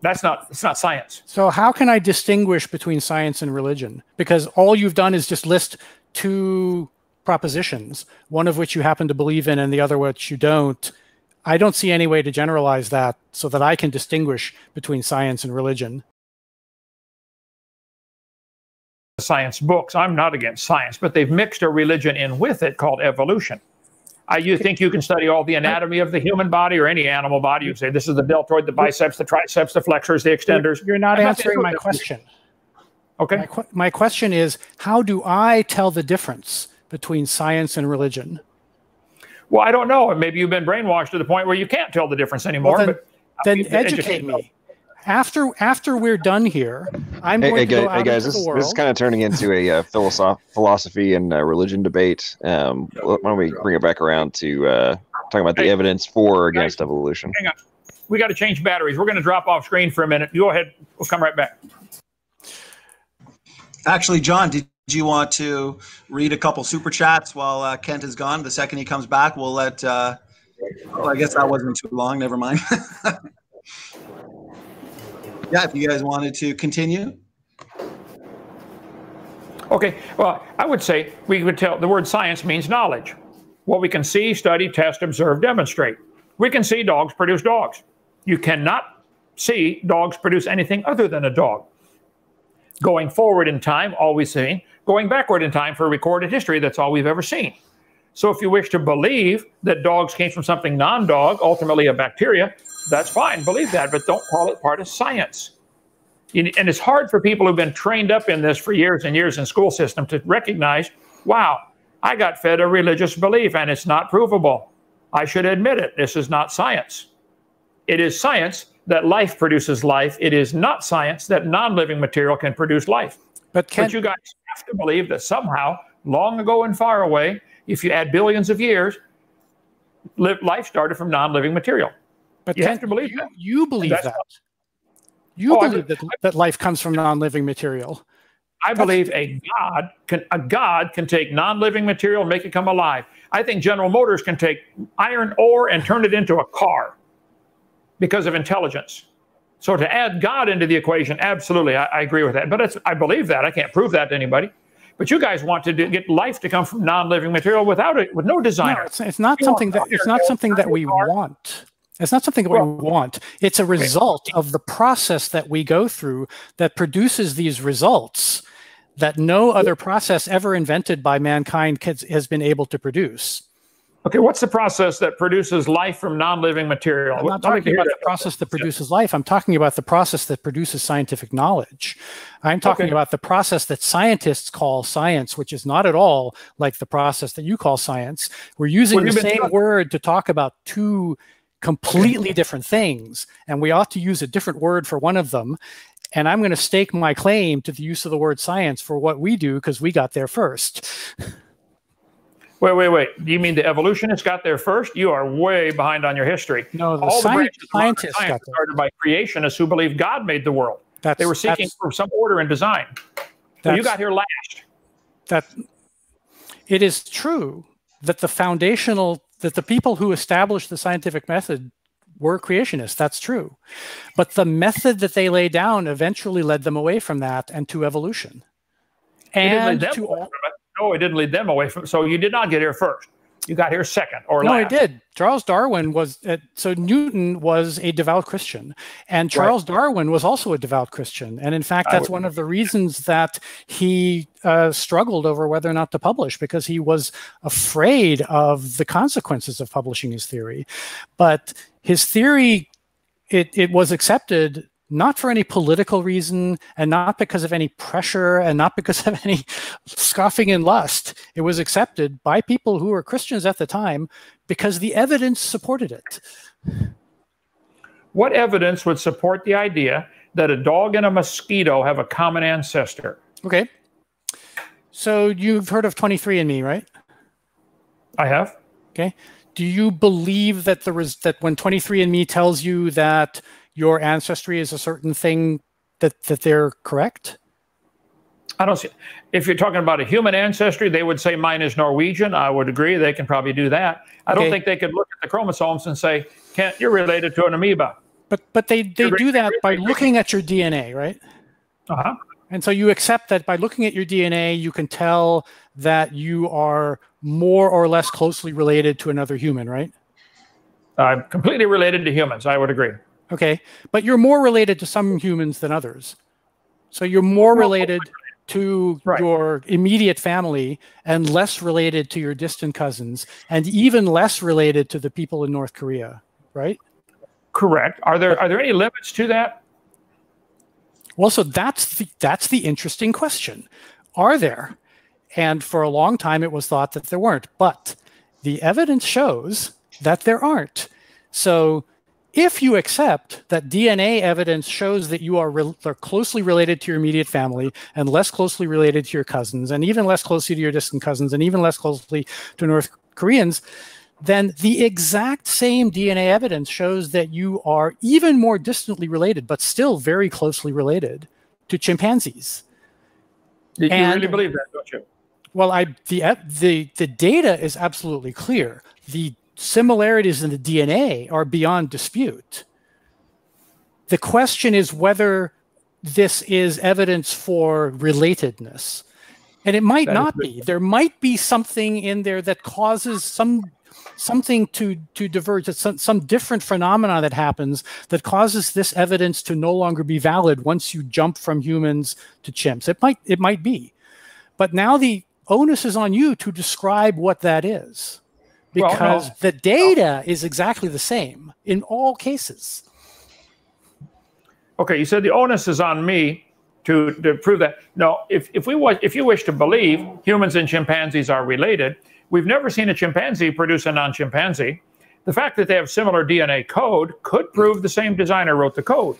It's not science.
So how can I distinguish between science and religion? Because all you've done is just list two propositions, one of which you happen to believe in and the other which you don't. I don't see any way to generalize that so that I can distinguish between science and religion.
Science books. I'm not against science, but they've mixed a religion in with it called evolution. You think you can study all the anatomy of the human body or any animal body? You say this is the deltoid, the biceps, the triceps, the flexors, the extenders.
You're not answering my question.
Okay.
My question is, how do I tell the difference between science and religion?
Well, I don't know. Maybe you've been brainwashed to the point where you can't tell the difference anymore.
Well, then educate me. After we're done here, I'm going to go out into the world.
This is kind of turning into a philosophy and religion debate. Why don't we bring it back around to talking about the evidence for or against evolution?
Hang on. We got to change batteries. We're going to drop off screen for a minute. You go ahead. We'll come right back.
Actually, John, did you want to read a couple super chats while Kent is gone? The second he comes back, we'll let well, I guess that wasn't too long. Never mind. Yeah, if you guys wanted to continue.
Okay, well, I would say we would tell the word science means knowledge. What we can see, study, test, observe, demonstrate. We can see dogs produce dogs. You cannot see dogs produce anything other than a dog. Going forward in time, all we've seen. Going backward in time for recorded history, that's all we've ever seen. So if you wish to believe that dogs came from something non-dog, ultimately a bacteria, that's fine, believe that, but don't call it part of science. And it's hard for people who've been trained up in this for years and years in school system to recognize, wow, I got fed a religious belief and it's not provable. I should admit it. This is not science. It is science that life produces life. It is not science that non-living material can produce life. But you guys have to believe that somehow, long ago and far away, if you add billions of years, life started from non-living material.
But
you have to believe that.
You believe that. You believe that life comes from non-living material.
I believe a God can take non-living material and make it come alive. I think General Motors can take iron ore and turn it into a car because of intelligence. So to add God into the equation, absolutely, I agree with that. But I believe that. I can't prove that to anybody. But you guys want to get life to come from non-living material with no designer.
No, it's not something that we want. It's not something that we want. It's a result of the process that we go through that produces these results that no other process ever invented by mankind has been able to produce.
Okay, what's the process that produces life from non-living material?
I'm not talking about the process that produces life. I'm talking about the process that produces scientific knowledge. I'm talking about the process that scientists call science, which is not at all like the process that you call science. We're using the same word to talk about two completely different things, and we ought to use a different word for one of them. And I'm going to stake my claim to the use of the word science for what we do because we got there first.
Wait. Do you mean the evolutionists got there first? You are way behind on your history.
No,
all the
scientists got there.
Started by creationists who believed God made the world. They were seeking for some order and design. So you got here last.
It is true that the people who established the scientific method were creationists. That's true. But the method that they laid down eventually led them away from that and to evolution.
No, it didn't lead them away from. So you did not get here first. You got here second or last.
No, I did. Charles Darwin was. So Newton was a devout Christian, and Charles Darwin was also a devout Christian. And in fact, that's one of the reasons that he struggled over whether or not to publish, because he was afraid of the consequences of publishing his theory. But his theory, it was accepted not for any political reason, and not because of any pressure, and not because of any scoffing and lust. It was accepted by people who were Christians at the time because the evidence supported it.
What evidence would support the idea that a dog and a mosquito have a common ancestor?
Okay. So you've heard of 23andMe, right? I have. Okay. Do you believe that that when 23andMe tells you that your ancestry is a certain thing, that they're correct?
I don't see. If you're talking about a human ancestry, they would say mine is Norwegian. I would agree. They can probably do that. I don't think they could look at the chromosomes and say, Kent, you're related to an amoeba.
But they do that by looking at your DNA, right?
Uh-huh.
And so you accept that by looking at your DNA, you can tell that you are more or less closely related to another human, right?
I'm completely related to humans. I would agree.
Okay, but you're more related to some humans than others. So you're more related to your immediate family and less related to your distant cousins, and even less related to the people in North Korea, right?
Correct. Are there any limits to that?
Well, so that's the interesting question. Are there? And for a long time, it was thought that there weren't. But the evidence shows that there aren't. So if you accept that DNA evidence shows that you are closely related to your immediate family and less closely related to your cousins, and even less closely to your distant cousins, and even less closely to North Koreans, then the exact same DNA evidence shows that you are even more distantly related, but still very closely related to chimpanzees.
You really believe that, don't you?
Well, the data is absolutely clear. The similarities in the DNA are beyond dispute. The question is whether this is evidence for relatedness. And it might not be. There might be something in there that causes something to diverge, some different phenomena that happens that causes this evidence to no longer be valid once you jump from humans to chimps. It might be. But now the onus is on you to describe what that is. Because the data is exactly the same in all cases.
Okay, you said the onus is on me to prove that. No, if you wish to believe humans and chimpanzees are related, we've never seen a chimpanzee produce a non-chimpanzee. The fact that they have similar DNA code could prove the same designer wrote the code.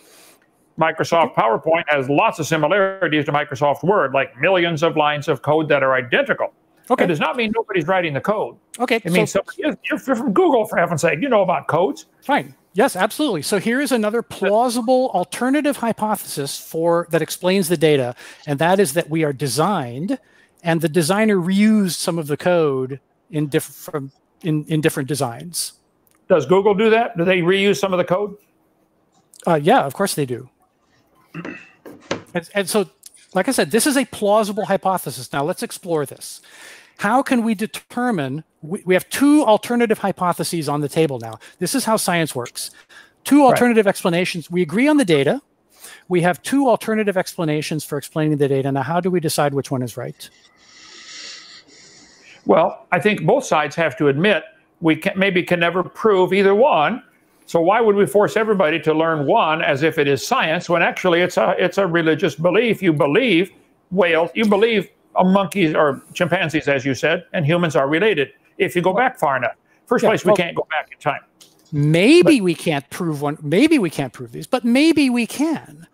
Microsoft PowerPoint has lots of similarities to Microsoft Word, like millions of lines of code that are identical. Okay. It does not mean nobody's writing the code. Okay. It means you're from Google, for heaven's sake. You know about codes.
Fine. Yes, absolutely. So here is another plausible alternative hypothesis that explains the data, and that is that we are designed, and the designer reused some of the code in different designs.
Does Google do that? Do they reuse some of the code?
Yeah, of course they do. And so, like I said, this is a plausible hypothesis. Now let's explore this. How can we determine, we have two alternative hypotheses on the table now. This is how science works. Two alternative explanations. We agree on the data, We have two alternative explanations for explaining the data. Now, how do we decide which one is right?
Well, I think both sides have to admit we can never prove either one. So why would we force everybody to learn one as if it is science when actually it's a religious belief? You believe whales, you believe monkeys or chimpanzees, as you said, and humans are related. If you go back far enough, first place we can't go back in time.
Maybe we can't prove one. Maybe we can't prove these, but maybe we can.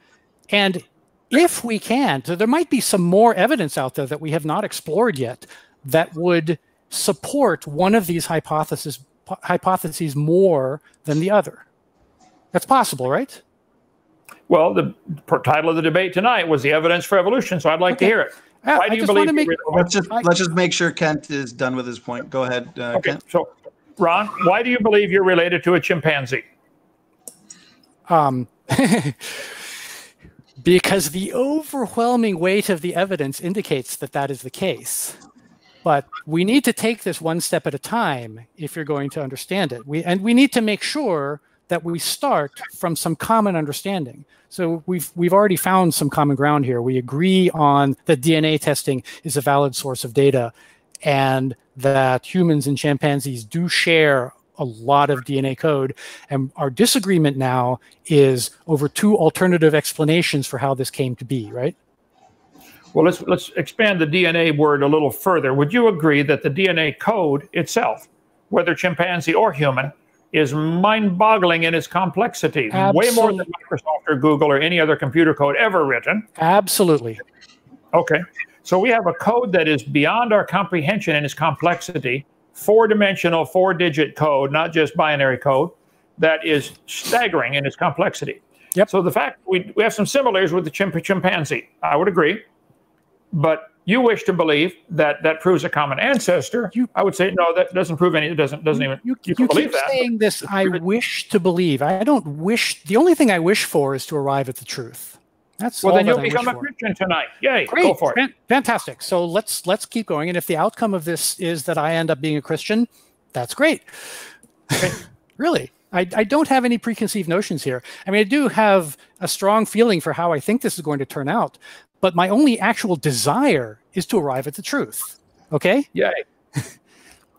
And if we can, so there might be some more evidence out there that we have not explored yet that would support one of these hypotheses more than the other. That's possible, right?
Well, the title of the debate tonight was the evidence for evolution, so I'd like to hear it. Why do you believe?
Let's just make sure Kent is done with his point. Go ahead,
okay,
Kent.
So, Ron, why do you believe you're related to a chimpanzee?
Because the overwhelming weight of the evidence indicates that that is the case. But we need to take this one step at a time if you're going to understand it. And we need to make sure that we start from some common understanding. So we've already found some common ground here. We agree on that DNA testing is a valid source of data, and that humans and chimpanzees do share a lot of DNA code. And our disagreement now is over two alternative explanations for how this came to be, right?
Well, let's expand the DNA word a little further. Would you agree that the DNA code itself, whether chimpanzee or human, is mind-boggling in its complexity?
Absolutely.
Way more than Microsoft or Google or any other computer code ever written?
Absolutely.
Okay. So we have a code that is beyond our comprehension in its complexity, four-dimensional, four-digit code, not just binary code, that is staggering in its complexity.
Yep.
So the fact we have some similarities with the chimpanzee, I would agree. But you wish to believe that that proves a common ancestor. I would say no, that doesn't prove any. It doesn't even. You can believe that.
Saying this, I wish to believe. I don't wish. The only thing I wish for is to arrive at the truth. That's
well.
All
then
that
you'll
I
become
wish
a
for.
Christian tonight. Yay!
Great,
go for it.
Fantastic. So let's keep going. And if the outcome of this is that I end up being a Christian, that's great.
Okay.
Really. I don't have any preconceived notions here. I mean, I do have a strong feeling for how I think this is going to turn out, but my only actual desire is to arrive at the truth. Okay?
Yay.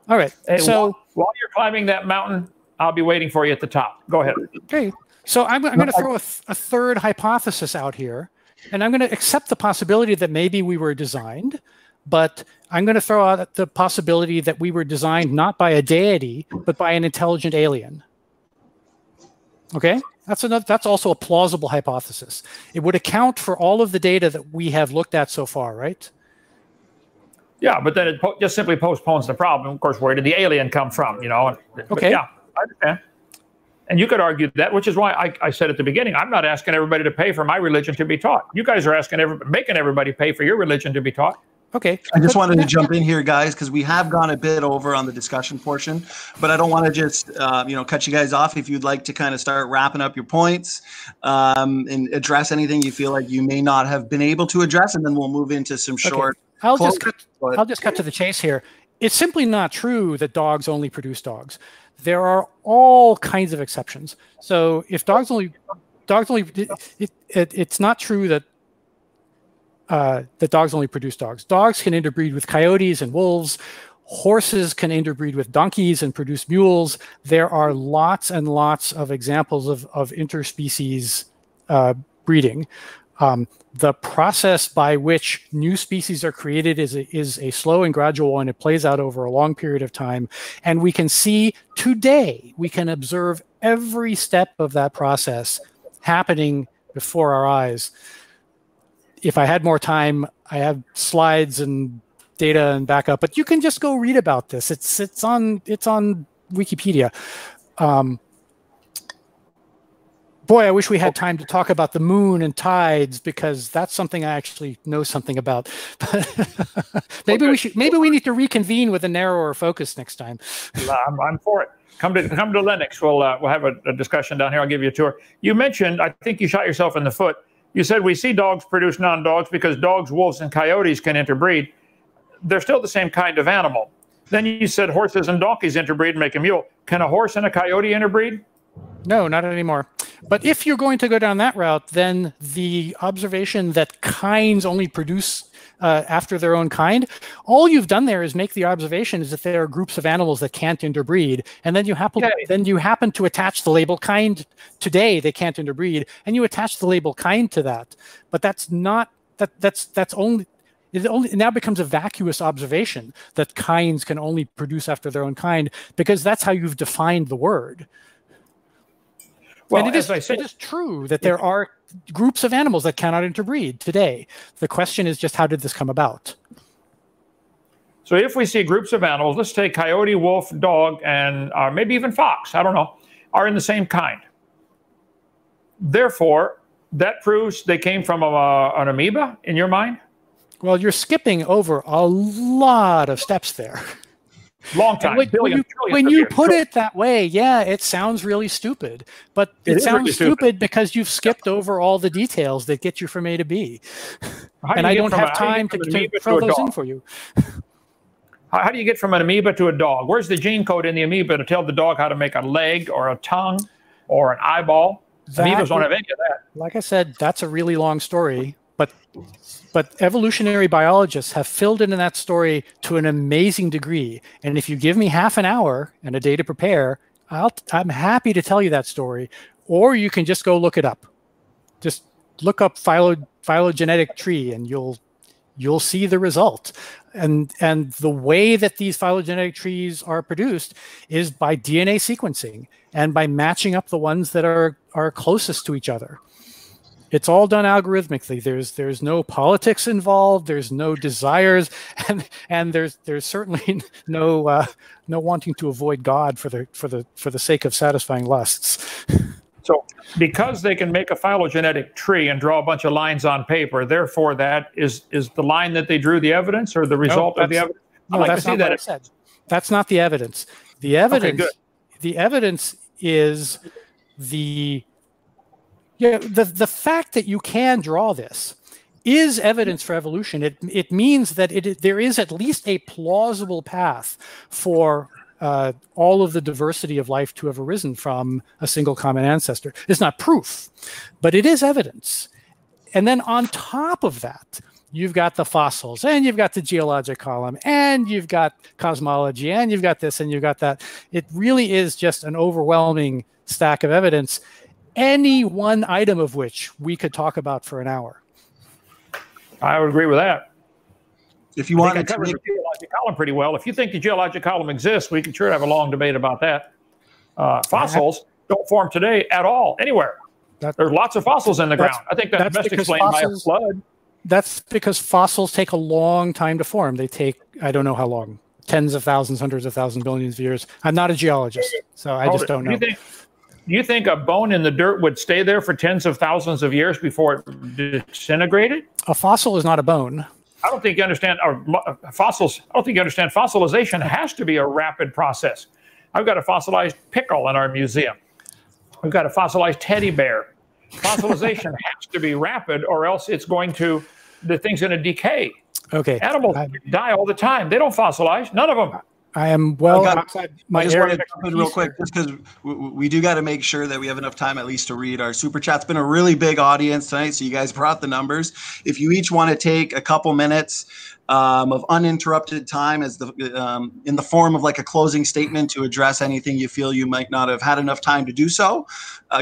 All right.
Hey,
so
while you're climbing that mountain, I'll be waiting for you at the top. Go ahead.
Okay. So I'm going to throw a third hypothesis out here, and I'm going to accept the possibility that maybe we were designed, but I'm going to throw out the possibility that we were designed not by a deity, but by an intelligent alien. Okay, that's also a plausible hypothesis. It would account for all of the data that we have looked at so far, right?
Yeah, but then it just simply postpones the problem. Of course, where did the alien come from? You know?
Okay.
Yeah, I understand. And you could argue that, which is why I said at the beginning, I'm not asking everybody to pay for my religion to be taught. You guys are making everybody pay for your religion to be taught.
Okay.
I just wanted to jump in here, guys, because we have gone a bit over on the discussion portion, but I don't want to just, cut you guys off. If you'd like to kind of start wrapping up your points and address anything you feel like you may not have been able to address, and then we'll move into some short.
I'll just cut to the chase here. It's simply not true that dogs only produce dogs. There are all kinds of exceptions. So if it's not true that dogs only produce dogs. Dogs can interbreed with coyotes and wolves. Horses can interbreed with donkeys and produce mules. There are lots and lots of examples of interspecies breeding. The process by which new species are created is a slow and gradual one. It plays out over a long period of time. And we can see today, we can observe every step of that process happening before our eyes. If I had more time, I have slides and data and backup, but you can just go read about this. It's on Wikipedia. Boy, I wish we had time to talk about the moon and tides, because that's something I actually know something about. Maybe we need to reconvene with a narrower focus next time.
I'm for it. Come to Linux. We'll have a discussion down here. I'll give you a tour. You mentioned, I think you shot yourself in the foot. You said we see dogs produce non-dogs because dogs, wolves, and coyotes can interbreed. They're still the same kind of animal. Then you said horses and donkeys interbreed and make a mule. Can a horse and a coyote interbreed?
No, not anymore. But if you're going to go down that route, then the observation that kinds only produce after their own kind, all you've done there is make the observation is that there are groups of animals that can't interbreed, and then you happen to attach the label kind. Today they can't interbreed, and you attach the label kind to that. But that's not that's only. It now becomes a vacuous observation that kinds can only produce after their own kind, because that's how you've defined the word. Well, and it is true that there are groups of animals that cannot interbreed today. The question is just, how did this come about?
So if we see groups of animals, let's take coyote, wolf, dog, and maybe even fox, I don't know, are in the same kind. Therefore, that proves they came from an amoeba, in your mind?
Well, you're skipping over a lot of steps there.
Long time.
When you put it that way, yeah, it sounds really stupid. But it sounds really stupid because you've skipped over all the details that get you from A to B. And I don't have time to throw those in for you.
How do you get from an amoeba to a dog? Where's the gene code in the amoeba to tell the dog how to make a leg or a tongue or an eyeball? Amoebas don't have any of that.
Like I said, that's a really long story. But evolutionary biologists have filled in that story to an amazing degree. And if you give me half an hour and a day to prepare, I'm happy to tell you that story. Or you can just go look it up. Just look up phylogenetic tree, and you'll see the result. And the way that these phylogenetic trees are produced is by DNA sequencing and by matching up the ones that are closest to each other. It's all done algorithmically. There's no politics involved. There's no desires, and there's certainly no wanting to avoid God for the sake of satisfying lusts.
So, because they can make a phylogenetic tree and draw a bunch of lines on paper, therefore that is the line that they drew the evidence, or the result of the evidence.
No, that's not what I said. That's not the evidence. The evidence. Okay, the evidence is the fact that you can draw this is evidence for evolution. It means that there is at least a plausible path for all of the diversity of life to have arisen from a single common ancestor. It's not proof, but it is evidence. And then on top of that, you've got the fossils, and you've got the geologic column, and you've got cosmology, and you've got this, and you've got that. It really is just an overwhelming stack of evidence, any one item of which we could talk about for an hour.
I would agree with that.
If you want to
cover the geologic column pretty well. If you think the geologic column exists, we could sure have a long debate about that. Fossils don't form today at all, anywhere. There's lots of fossils in the ground. I think that's best explained by a flood.
That's because fossils take a long time to form. They take, I don't know how long, tens of thousands, hundreds of thousands, billions of years. I'm not a geologist, so I just don't know.
You think a bone in the dirt would stay there for tens of thousands of years before it disintegrated?
A fossil is not a bone.
I don't think you understand fossils. I don't think you understand. Fossilization has to be a rapid process. I've got a fossilized pickle in our museum. We've got a fossilized teddy bear. Fossilization has to be rapid, or else it's going to, the thing's going to decay.
Okay.
Animals die all the time. They don't fossilize. None of them.
I am well outside my
area. I just want to jump in real quick, just because we do got to make sure that we have enough time at least to read our super chat. It's been a really big audience tonight, so you guys brought the numbers. If you each want to take a couple minutes of uninterrupted time as in the form of like a closing statement to address anything you feel you might not have had enough time to do so,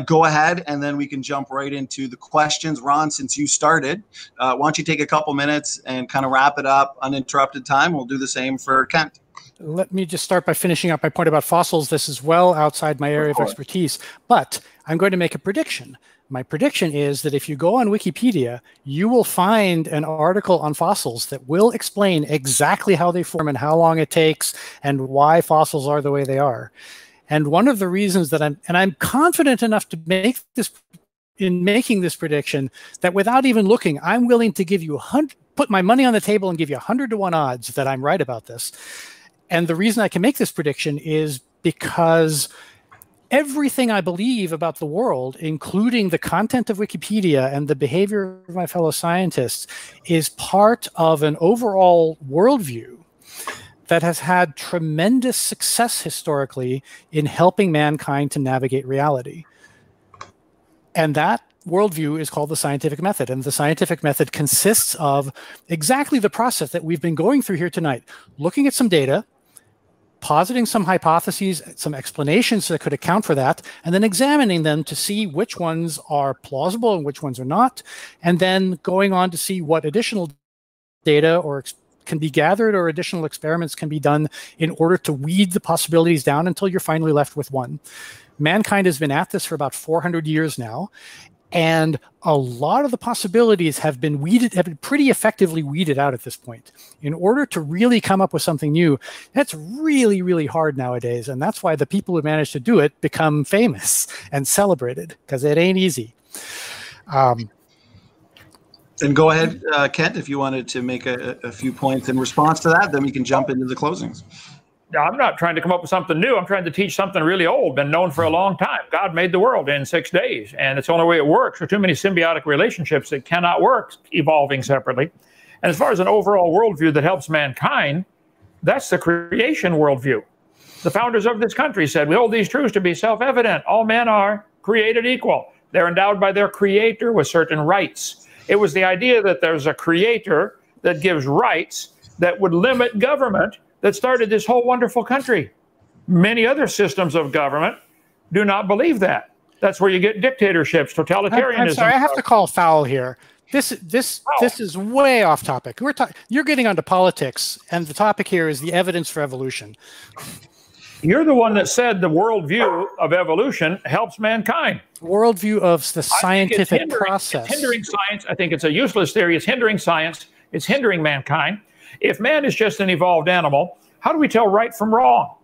go ahead, and then we can jump right into the questions. Ron, since you started, why don't you take a couple minutes and kind of wrap it up, uninterrupted time. We'll do the same for Kent.
Let me just start by finishing up my point about fossils. This is well outside my area of expertise, but I'm going to make a prediction. My prediction is that if you go on Wikipedia, you will find an article on fossils that will explain exactly how they form and how long it takes and why fossils are the way they are. And one of the reasons that I'm confident enough to make this, in making this prediction, that without even looking, I'm willing to give you put my money on the table and give you 100-to-1 odds that I'm right about this. And the reason I can make this prediction is because everything I believe about the world, including the content of Wikipedia and the behavior of my fellow scientists, is part of an overall worldview that has had tremendous success historically in helping mankind to navigate reality. And that worldview is called the scientific method. And the scientific method consists of exactly the process that we've been going through here tonight, looking at some data, positing some hypotheses, some explanations that could account for that, and then examining them to see which ones are plausible and which ones are not, and then going on to see what additional data can be gathered or additional experiments can be done in order to weed the possibilities down until you're finally left with one. Mankind has been at this for about 400 years now, and a lot of the possibilities have been pretty effectively weeded out at this point. In order to really come up with something new, that's really, really hard nowadays. And that's why the people who manage to do it become famous and celebrated, because it ain't easy.
And go ahead, Kent, if you wanted to make a few points in response to that, then we can jump into the closings.
I'm not trying to come up with something new. I'm trying to teach something really old, been known for a long time. God made the world in 6 days, and it's the only way it works. There are too many symbiotic relationships that cannot work evolving separately. And as far as an overall worldview that helps mankind, that's the creation worldview. The founders of this country said, we hold these truths to be self-evident. All men are created equal. They're endowed by their creator with certain rights. It was the idea that there's a creator that gives rights that would limit government that started this whole wonderful country. Many other systems of government do not believe that. That's where you get dictatorships, totalitarianism.
I'm sorry, I have to call foul here. This is way off topic. You're getting onto politics, and the topic here is the evidence for evolution.
You're the one that said the worldview of evolution helps mankind.
Worldview of the scientific process.
It's hindering science. I think it's a useless theory. It's hindering science. It's hindering mankind. If man is just an evolved animal, how do we tell right from wrong?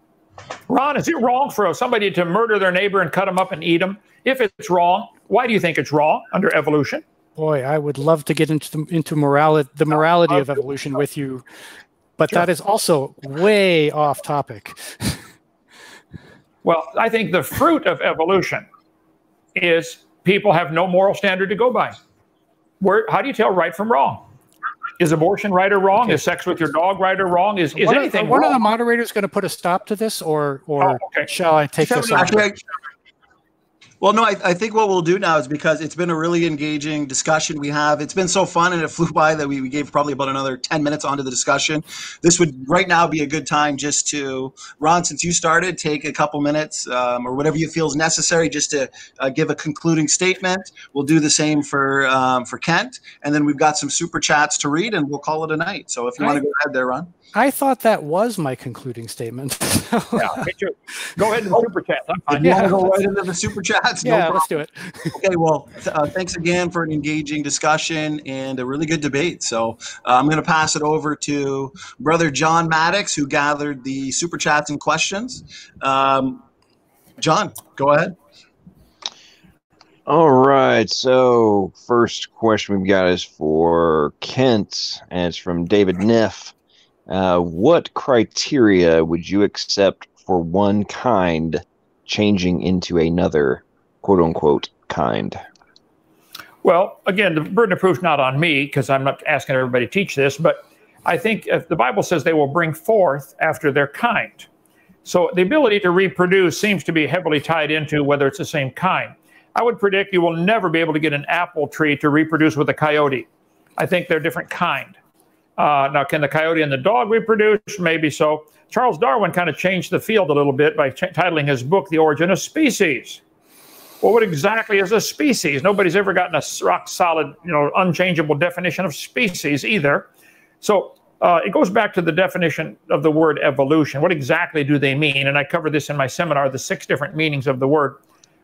Ron, is it wrong for somebody to murder their neighbor and cut them up and eat them? If it's wrong, why do you think it's wrong under evolution?
Boy, I would love to get into morality of evolution with you, but
Sure.
That is also way off topic.
Well, I think the fruit of evolution is people have no moral standard to go by. How do you tell right from wrong? Is abortion right or wrong? Okay. Is sex with your dog right or wrong? Is anything wrong?
One of the moderators going to put a stop to this, or
okay.
Shall I take this on?
Well, no, I think what we'll do now is, because it's been a really engaging discussion we have. It's been so fun, and it flew by that we gave probably about another 10 minutes onto the discussion. This would right now be a good time just to, Ron, since you started, take a couple minutes or whatever you feel is necessary just to give a concluding statement. We'll do the same for Kent, and then we've got some super chats to read, and we'll call it a night. So if you want to go ahead there, Ron.
I thought that was my concluding statement.
Yeah, me too. Go ahead and super chat.
I'm fine. You want to go right into the super chats?
Yeah, let's do it.
Okay, well, thanks again for an engaging discussion and a really good debate. So I'm going to pass it over to Brother John Maddox, who gathered the super chats and questions. John, go ahead.
All right, so first question we've got is for Kent, and it's from David Neff. What criteria would you accept for one kind changing into another, quote unquote, kind?
Well, again, the burden of proof is not on me, because I'm not asking everybody to teach this, but I think if the Bible says they will bring forth after their kind. So the ability to reproduce seems to be heavily tied into whether it's the same kind. I would predict you will never be able to get an apple tree to reproduce with a coyote. I think they're a different kind. Now, can the coyote and the dog reproduce? Maybe so. Charles Darwin kind of changed the field a little bit by titling his book The Origin of Species. Well, what exactly is a species? Nobody's ever gotten a rock solid, unchangeable definition of species either. So it goes back to the definition of the word evolution. What exactly do they mean? And I cover this in my seminar, the 6 different meanings of the word.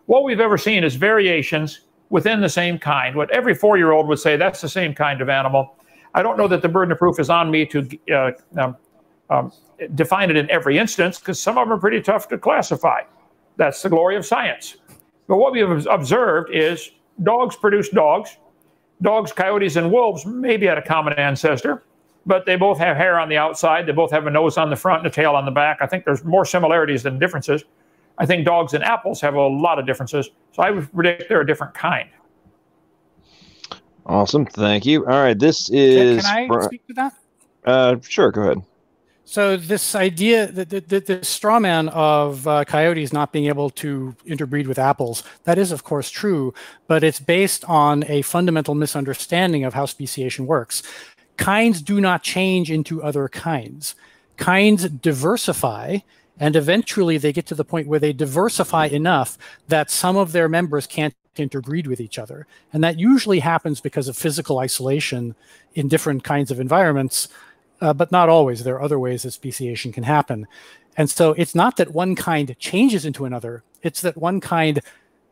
What we've ever seen is variations within the same kind. What every 4-year-old would say, that's the same kind of animal. I don't know that the burden of proof is on me to define it in every instance, because some of them are pretty tough to classify. That's the glory of science. But what we have observed is dogs produce dogs. Dogs, coyotes, and wolves maybe had a common ancestor, but they both have hair on the outside. They both have a nose on the front and a tail on the back. I think there's more similarities than differences. I think dogs and apples have a lot of differences. So I would predict they're a different kind.
Awesome. Thank you. All right. This is...
Can I speak to that?
Sure. Go ahead.
So this idea, the straw man of coyotes not being able to interbreed with apples, that is of course true, but it's based on a fundamental misunderstanding of how speciation works. Kinds do not change into other kinds. Kinds diversify, and eventually they get to the point where they diversify enough that some of their members can't interbreed with each other. And that usually happens because of physical isolation in different kinds of environments. But not always. There are other ways that speciation can happen. And so it's not that one kind changes into another. It's that one kind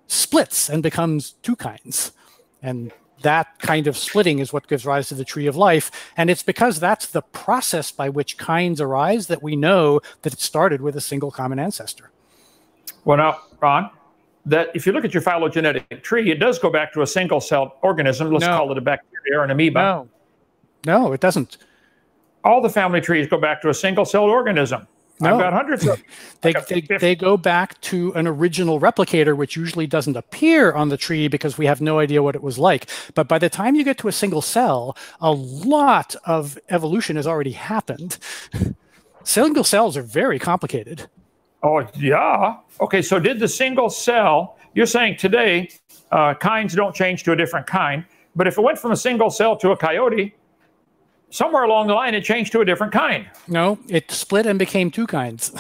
splits and becomes two kinds. And that kind of splitting is what gives rise to the tree of life. And it's because that's the process by which kinds arise that we know that it started with a single common ancestor.
Well, now, Ron, that if you look at your phylogenetic tree, it does go back to a single-celled organism. Let's call it a bacteria or an amoeba.
No, it doesn't.
All the family trees go back to a single-celled organism.
No.
I've got hundreds of them.
They go back to an original replicator, which usually doesn't appear on the tree because we have no idea what it was like. But by the time you get to a single cell, a lot of evolution has already happened. Single cells are very complicated.
Oh, yeah. Okay, so did the single cell, you're saying today kinds don't change to a different kind, but if it went from a single cell to a coyote, somewhere along the line, it changed to a different kind.
No, it split and became two kinds.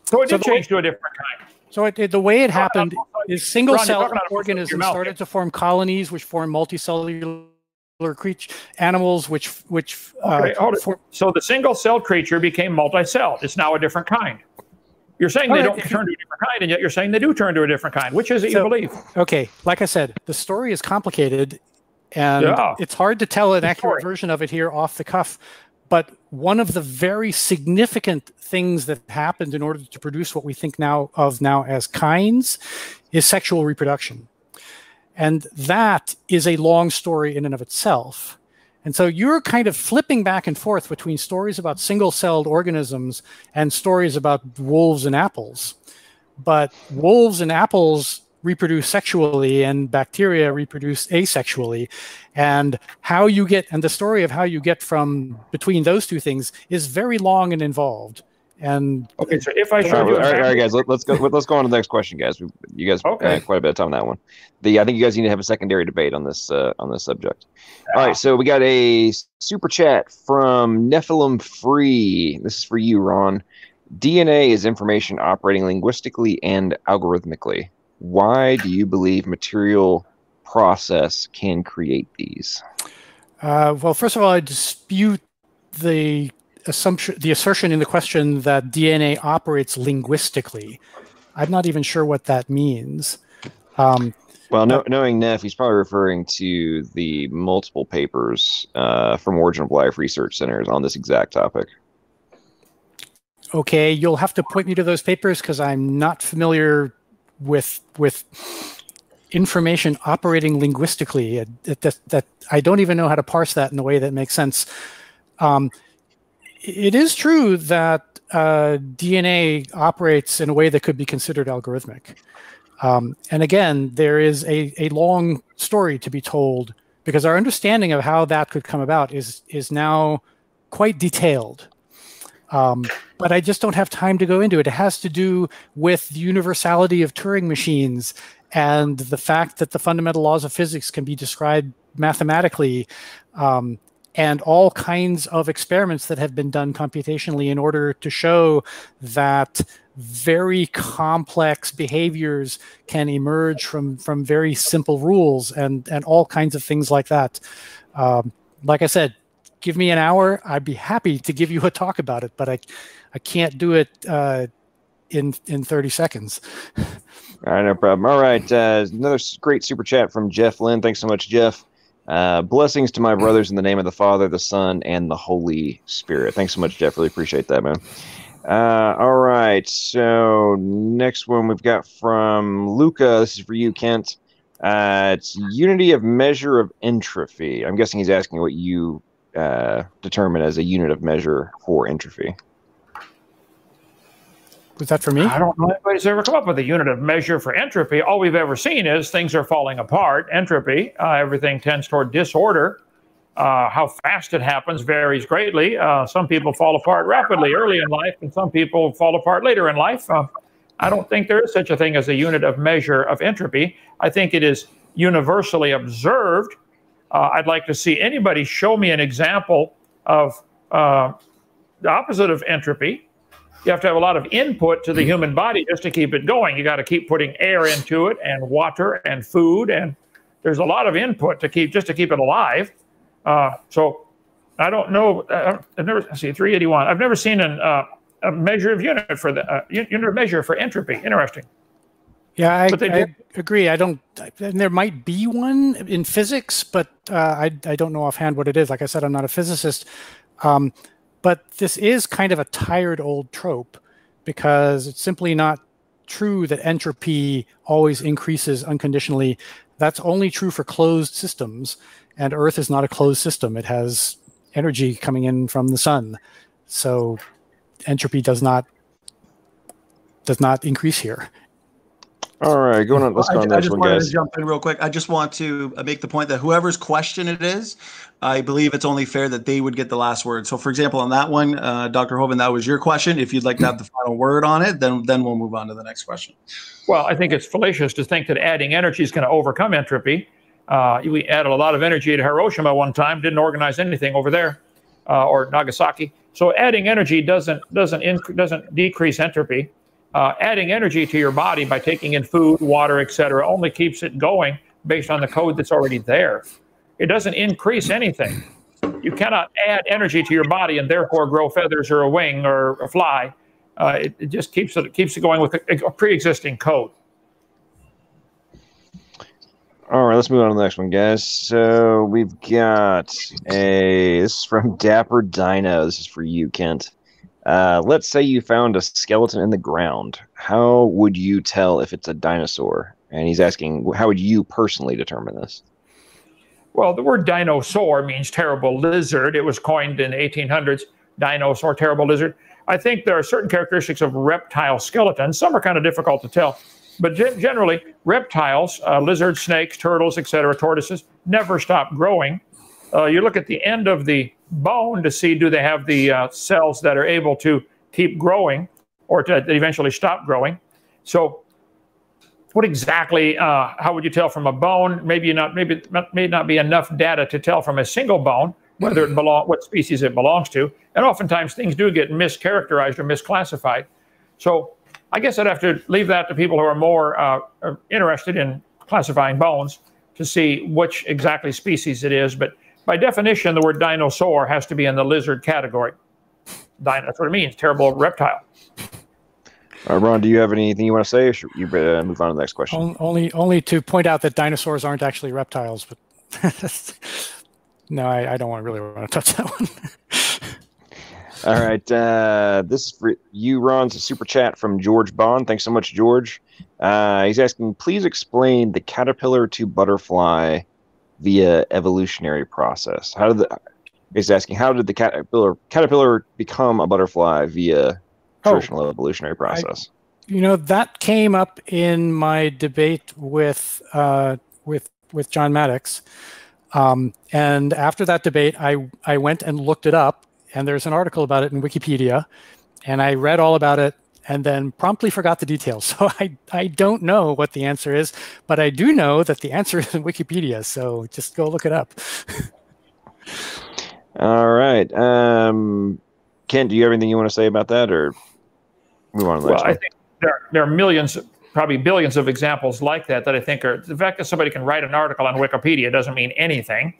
So it did change to a different kind.
So the way it happened is single-cell organisms started to form colonies, which form multicellular animals, which
so the single-celled creature became multi-celled. It's now a different kind. You're saying they don't turn to a different kind, and yet you're saying they do turn to a different kind. Which is it you believe?
Okay, like I said, the story is complicated. And it's hard to tell an accurate version of it here off the cuff. But one of the very significant things that happened in order to produce what we think now as kinds is sexual reproduction. And that is a long story in and of itself. And so you're kind of flipping back and forth between stories about single-celled organisms and stories about wolves and apples. But wolves and apples reproduce sexually and bacteria reproduce asexually, and the story of how you get from between those two things is very long and involved. And
okay, so if I show
all right, guys, let's go on to the next question, guys. You guys had quite a bit of time on that one. I think you guys need to have a secondary debate on this subject. All right, so we got a super chat from Nephilim Free. This is for you, Ron. DNA is information operating linguistically and algorithmically. Why do you believe material process can create these?
Well, first of all, I dispute the assertion in the question that DNA operates linguistically. I'm not even sure what that means.
Knowing Neff, he's probably referring to the multiple papers from Origin of Life research centers on this exact topic.
Okay, you'll have to point me to those papers because I'm not familiar with information operating linguistically. That I don't even know how to parse that in a way that makes sense. It is true that DNA operates in a way that could be considered algorithmic. And again, there is a long story to be told because our understanding of how that could come about is now quite detailed. But I just don't have time to go into it. It has to do with the universality of Turing machines and the fact that the fundamental laws of physics can be described mathematically, and all kinds of experiments that have been done computationally in order to show that very complex behaviors can emerge from very simple rules and all kinds of things like that. Like I said, give me an hour, I'd be happy to give you a talk about it, but I can't do it in 30 seconds.
All right, no problem. All right, another great super chat from Jeff Lynn. Thanks so much, Jeff. Blessings to my brothers in the name of the Father, the Son, and the Holy Spirit. Thanks so much, Jeff. Really appreciate that, man. All right, so next one we've got from Luca. This is for you, Kent. It's unity of measure of entropy. I'm guessing he's asking what you determine as a unit of measure for entropy.
Was that for me?
I don't know if anybody's ever come up with a unit of measure for entropy. All we've ever seen is things are falling apart, entropy. Everything tends toward disorder. How fast it happens varies greatly. Some people fall apart rapidly early in life, and some people fall apart later in life. I don't think there is such a thing as a unit of measure of entropy. I think it is universally observed. I'd like to see anybody show me an example of the opposite of entropy. You have to have a lot of input to the human body just to keep it going. You got to keep putting air into it, and water, and food, and there's a lot of input to keep it alive. So I don't know. I've never 381. I've never seen a measure of unit for the unit of measure for entropy. Interesting.
Yeah, I agree. I don't. There might be one in physics, but I don't know offhand what it is. Like I said, I'm not a physicist. But this is kind of a tired old trope, because it's simply not true that entropy always increases unconditionally. That's only true for closed systems, and Earth is not a closed system. It has energy coming in from the sun, so entropy does not increase here.
All right, going on. Let's go on the next one, guys.
I just wanted to jump in real quick. I just want to make the point that whoever's question it is, I believe it's only fair that they would get the last word. So, for example, on that one, Dr. Hovind, that was your question. If you'd like to have the final word on it, then we'll move on to the next question.
Well, I think it's fallacious to think that adding energy is going to overcome entropy. We added a lot of energy to Hiroshima one time, didn't organize anything over there, or Nagasaki. So adding energy doesn't decrease entropy. Adding energy to your body by taking in food, water, etc., only keeps it going based on the code that's already there. It doesn't increase anything. You cannot add energy to your body and therefore grow feathers or a wing or a fly. It just keeps it going with a pre-existing code.
All right, let's move on to the next one, guys. So we've got this is from Dapper Dino. This is for you, Kent. Let's say you found a skeleton in the ground. How would you tell if it's a dinosaur? And he's asking, how would you personally determine this?
Well, the word dinosaur means terrible lizard. It was coined in the 1800s, dinosaur, terrible lizard. I think there are certain characteristics of reptile skeletons. Some are kind of difficult to tell. But generally, reptiles, lizards, snakes, turtles, etc., tortoises, never stop growing. You look at the end of the bone to see, do they have the cells that are able to keep growing or to eventually stop growing. So what exactly, how would you tell from a bone? Maybe may not be enough data to tell from a single bone whether what species it belongs to. And oftentimes things do get mischaracterized or misclassified. So I guess I'd have to leave that to people who are more interested in classifying bones to see which exactly species it is. But by definition, the word dinosaur has to be in the lizard category. That's what it means, terrible reptile.
All right, Ron, do you have anything you want to say, or should you move on to the next question?
Only to point out that dinosaurs aren't actually reptiles, but no, I don't really want to touch that one.
All right, this is for you, Ron. It's a super chat from George Bond. Thanks so much, George. He's asking, please explain the caterpillar to butterfly via evolutionary process. He's asking, how did the caterpillar become a butterfly via traditional evolutionary process?
That came up in my debate with John Maddox, and after that debate, I went and looked it up, and there's an article about it in Wikipedia, and I read all about it, and then promptly forgot the details. So I don't know what the answer is, but I do know that the answer is in Wikipedia. So just go look it up.
All right, Ken, do you have anything you want to say about that, or move on to the next one?
I think there are millions, probably billions of examples like that I think are, the fact that somebody can write an article on Wikipedia doesn't mean anything.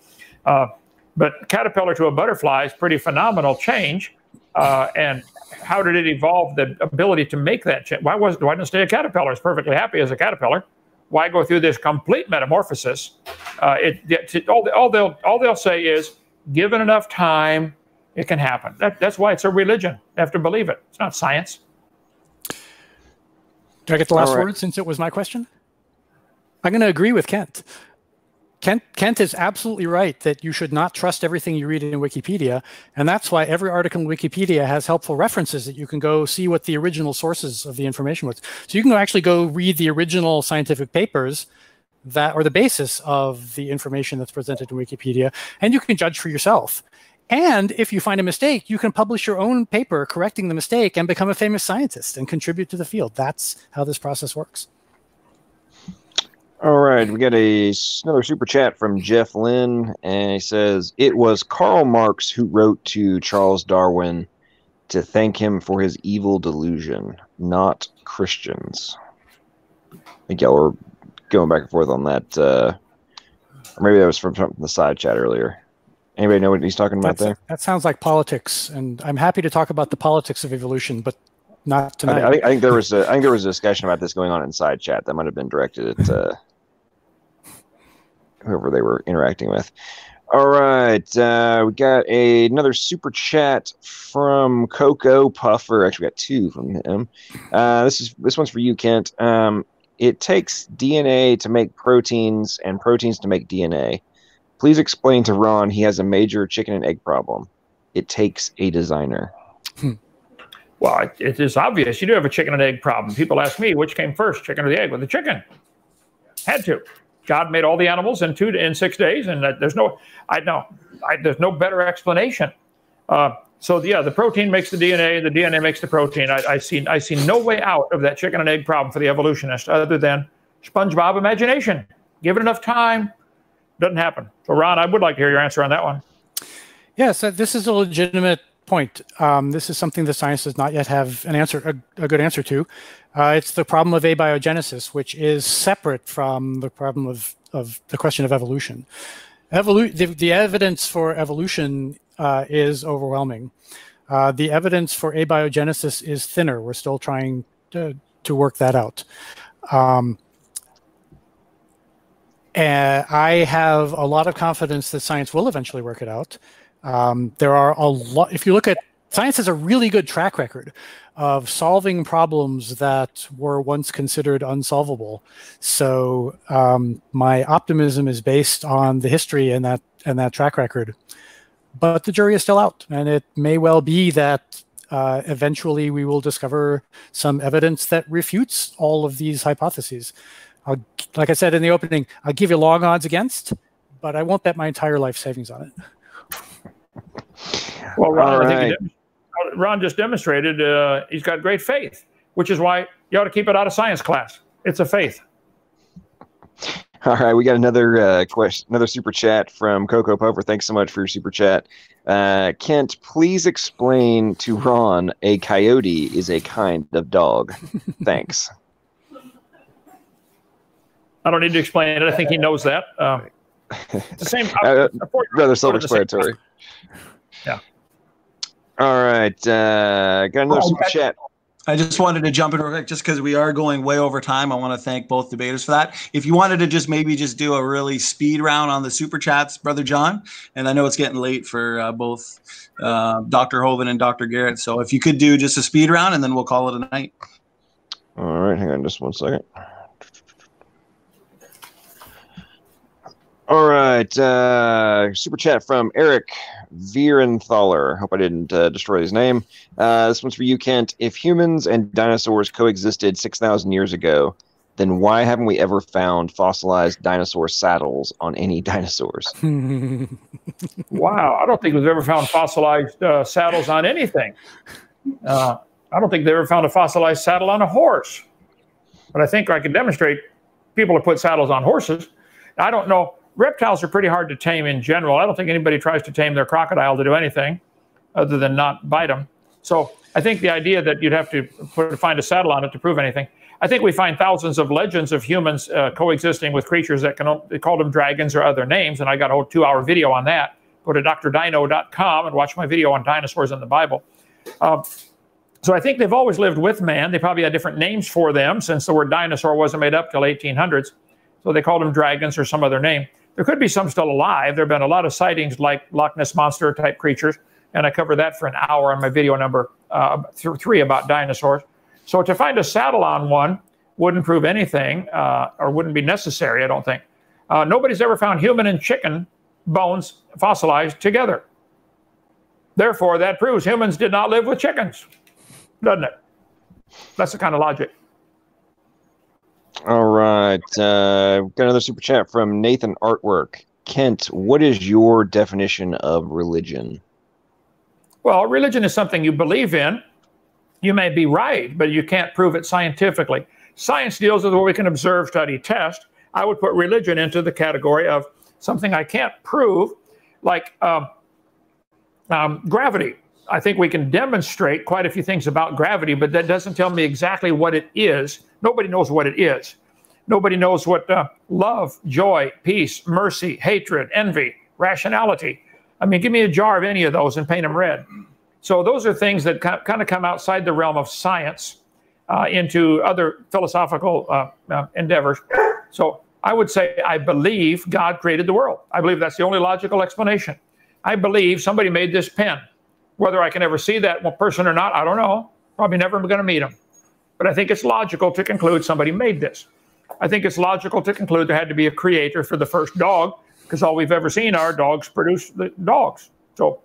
But caterpillar to a butterfly is pretty phenomenal change. And how did it evolve the ability to make that change? Why didn't it stay a caterpillar? It's perfectly happy as a caterpillar. Why go through this complete metamorphosis? All they'll say is, given enough time, it can happen. That's why it's a religion. You have to believe it. It's not science.
Do I get the last word since it was my question? I'm going to agree with Kent. Kent is absolutely right that you should not trust everything you read in Wikipedia, and that's why every article in Wikipedia has helpful references that you can go see what the original sources of the information was. So you can actually go read the original scientific papers that, or the basis of the information that's presented in Wikipedia, and you can judge for yourself. And if you find a mistake, you can publish your own paper correcting the mistake and become a famous scientist and contribute to the field. That's how this process works.
All right, we got another super chat from Jeff Lynn, and he says, it was Karl Marx who wrote to Charles Darwin to thank him for his evil delusion, not Christians. I think y'all were going back and forth on that, or maybe that was from the side chat earlier. Anybody know what he's talking about there?
That sounds like politics, and I'm happy to talk about the politics of evolution, but not tonight.
I think there was a discussion about this going on in side chat that might have been directed at whoever they were interacting with. All right, we got another super chat from Coco Puffer. Actually, we got two from him. This one's for you, Kent. It takes DNA to make proteins and proteins to make DNA. Please explain to Ron he has a major chicken and egg problem. It takes a designer.
Well, it is obvious. You do have a chicken and egg problem. People ask me, which came first, chicken or the egg? Well, the chicken. Had to. God made all the animals in 6 days, and there's no better explanation. So yeah, the protein makes the DNA makes the protein. I see no way out of that chicken and egg problem for the evolutionist other than SpongeBob imagination. Give it enough time, doesn't happen. So Ron, I would like to hear your answer on that one.
Yes, this is a legitimate point. This is something that science does not yet have an answer, a good answer to. It's the problem of abiogenesis, which is separate from the problem of the question of evolution. The evidence for evolution is overwhelming. The evidence for abiogenesis is thinner. We're still trying to work that out. And I have a lot of confidence that science will eventually work it out. There are a lot, if you look at, science has a really good track record of solving problems that were once considered unsolvable. So my optimism is based on the history and that track record. But the jury is still out, and it may well be that eventually we will discover some evidence that refutes all of these hypotheses. Like I said in the opening, I'll give you long odds against, but I won't bet my entire life savings on it.
Well, Ron, I think Ron just demonstrated he's got great faith, which is why you ought to keep it out of science class. It's a faith.
All right, we got another question, another super chat from Coco Pover. Thanks so much for your super chat. Kent, please explain to Ron a coyote is a kind of dog. Thanks.
I don't need to explain it. I think he knows that. It's the same.
Rather self-explanatory.
Yeah.
All right. Got another super chat.
I just wanted to jump in real quick, just because we are going way over time. I want to thank both debaters for that. If you wanted to just maybe just do a really speed round on the super chats, Brother John, and I know it's getting late for both Dr. Hovind and Dr. Garret. So if you could do just a speed round, and then we'll call it a night.
All right. Hang on just 1 second. All right, super chat from Eric Vierenthaler. Hope I didn't destroy his name. This one's for you, Kent. If humans and dinosaurs coexisted 6,000 years ago, then why haven't we ever found fossilized dinosaur saddles on any dinosaurs?
Wow, I don't think we've ever found fossilized saddles on anything. I don't think they ever found a fossilized saddle on a horse. But I think I can demonstrate people have put saddles on horses. I don't know. Reptiles are pretty hard to tame in general. I don't think anybody tries to tame their crocodile to do anything other than not bite them. So I think the idea that you'd have to find a saddle on it to prove anything. I think we find thousands of legends of humans coexisting with creatures that they call them dragons or other names, and I got a whole 2-hour video on that. Go to drdino.com and watch my video on dinosaurs in the Bible. So I think they've always lived with man. They probably had different names for them since the word dinosaur wasn't made up till 1800s. So they called them dragons or some other name. There could be some still alive. There have been a lot of sightings like Loch Ness Monster type creatures, and I covered that for an hour on my video number 3 about dinosaurs. So to find a saddle on one wouldn't prove anything or wouldn't be necessary, I don't think. Nobody's ever found human and chicken bones fossilized together. Therefore, that proves humans did not live with chickens, doesn't it? That's the kind of logic.
All right. Got another super chat from Nathan Artwork. Kent, what is your definition of religion?
Well, religion is something you believe in. You may be right, but you can't prove it scientifically. Science deals with what we can observe, study, test. I would put religion into the category of something I can't prove, like gravity. I think we can demonstrate quite a few things about gravity, but that doesn't tell me exactly what it is. Nobody knows what it is. Nobody knows what love, joy, peace, mercy, hatred, envy, rationality. I mean, give me a jar of any of those and paint them red. So those are things that kind of come outside the realm of science into other philosophical endeavors. So I would say I believe God created the world. I believe that's the only logical explanation. I believe somebody made this pen. Whether I can ever see that person or not, I don't know. Probably never going to meet him. But I think it's logical to conclude somebody made this. I think it's logical to conclude there had to be a creator for the first dog, because all we've ever seen are dogs produce the dogs. So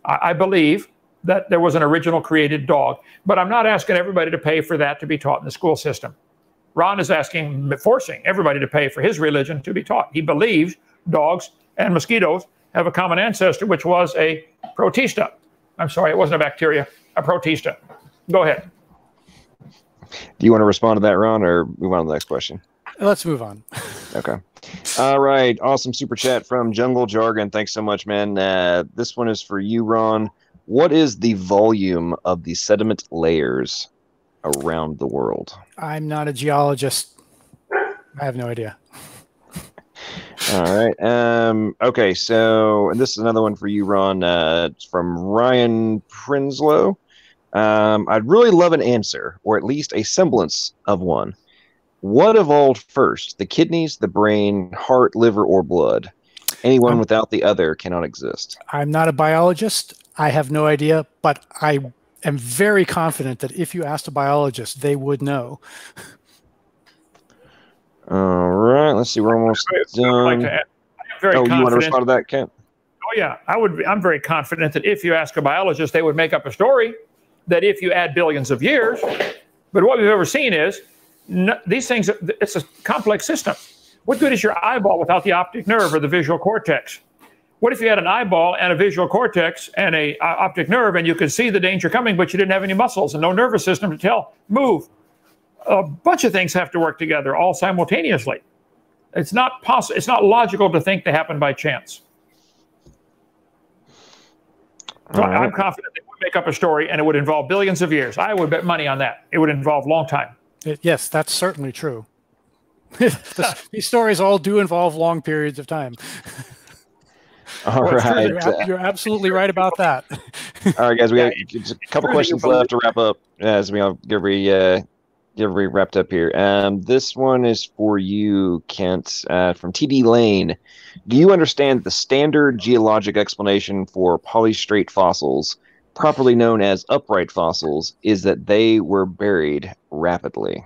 I believe that there was an original created dog. But I'm not asking everybody to pay for that to be taught in the school system. Ron is forcing everybody to pay for his religion to be taught. He believes dogs and mosquitoes have a common ancestor, which was a protista. I'm sorry, it wasn't a bacteria, a protista. Go ahead.
Do you want to respond to that, Ron, or move on to the next question?
Let's move on.
Okay. All right. Awesome super chat from Jungle Jargon. Thanks so much, man. This one is for you, Ron. What is the volume of the sediment layers around the world?
I'm not a geologist. I have no idea.
All right. Okay. So this is another one for you, Ron. It's from Ryan Prinslow. I'd really love an answer, or at least a semblance of one. What evolved first, the kidneys, the brain, heart, liver, or blood? Anyone without the other cannot exist.
I'm not a biologist. I have no idea, but I am very confident that if you asked a biologist, they would know.
All right. Let's see. We're almost done.
You
want to respond to that, Kent?
Oh, yeah. I'm very confident that if you ask a biologist, they would make up a story that if you add billions of years. But what we've ever seen is these things, it's a complex system. What good is your eyeball without the optic nerve or the visual cortex? What if you had an eyeball and a visual cortex and a optic nerve, and you could see the danger coming, but you didn't have any muscles and no nervous system to tell, move? A bunch of things have to work together all simultaneously. It's not possible. It's not logical to think they happen by chance. So I'm confident they would make up a story, and it would involve billions of years. I would bet money on that. It would involve a long time.
Yes, that's certainly true. These stories all do involve long periods of time.
All right.
You're absolutely right about that.
All right, guys, we got a couple questions left to wrap up as we all get wrapped up here. This one is for you, Kent, from TD Lane. Do you understand the standard geologic explanation for polystrate fossils, properly known as upright fossils, is that they were buried rapidly?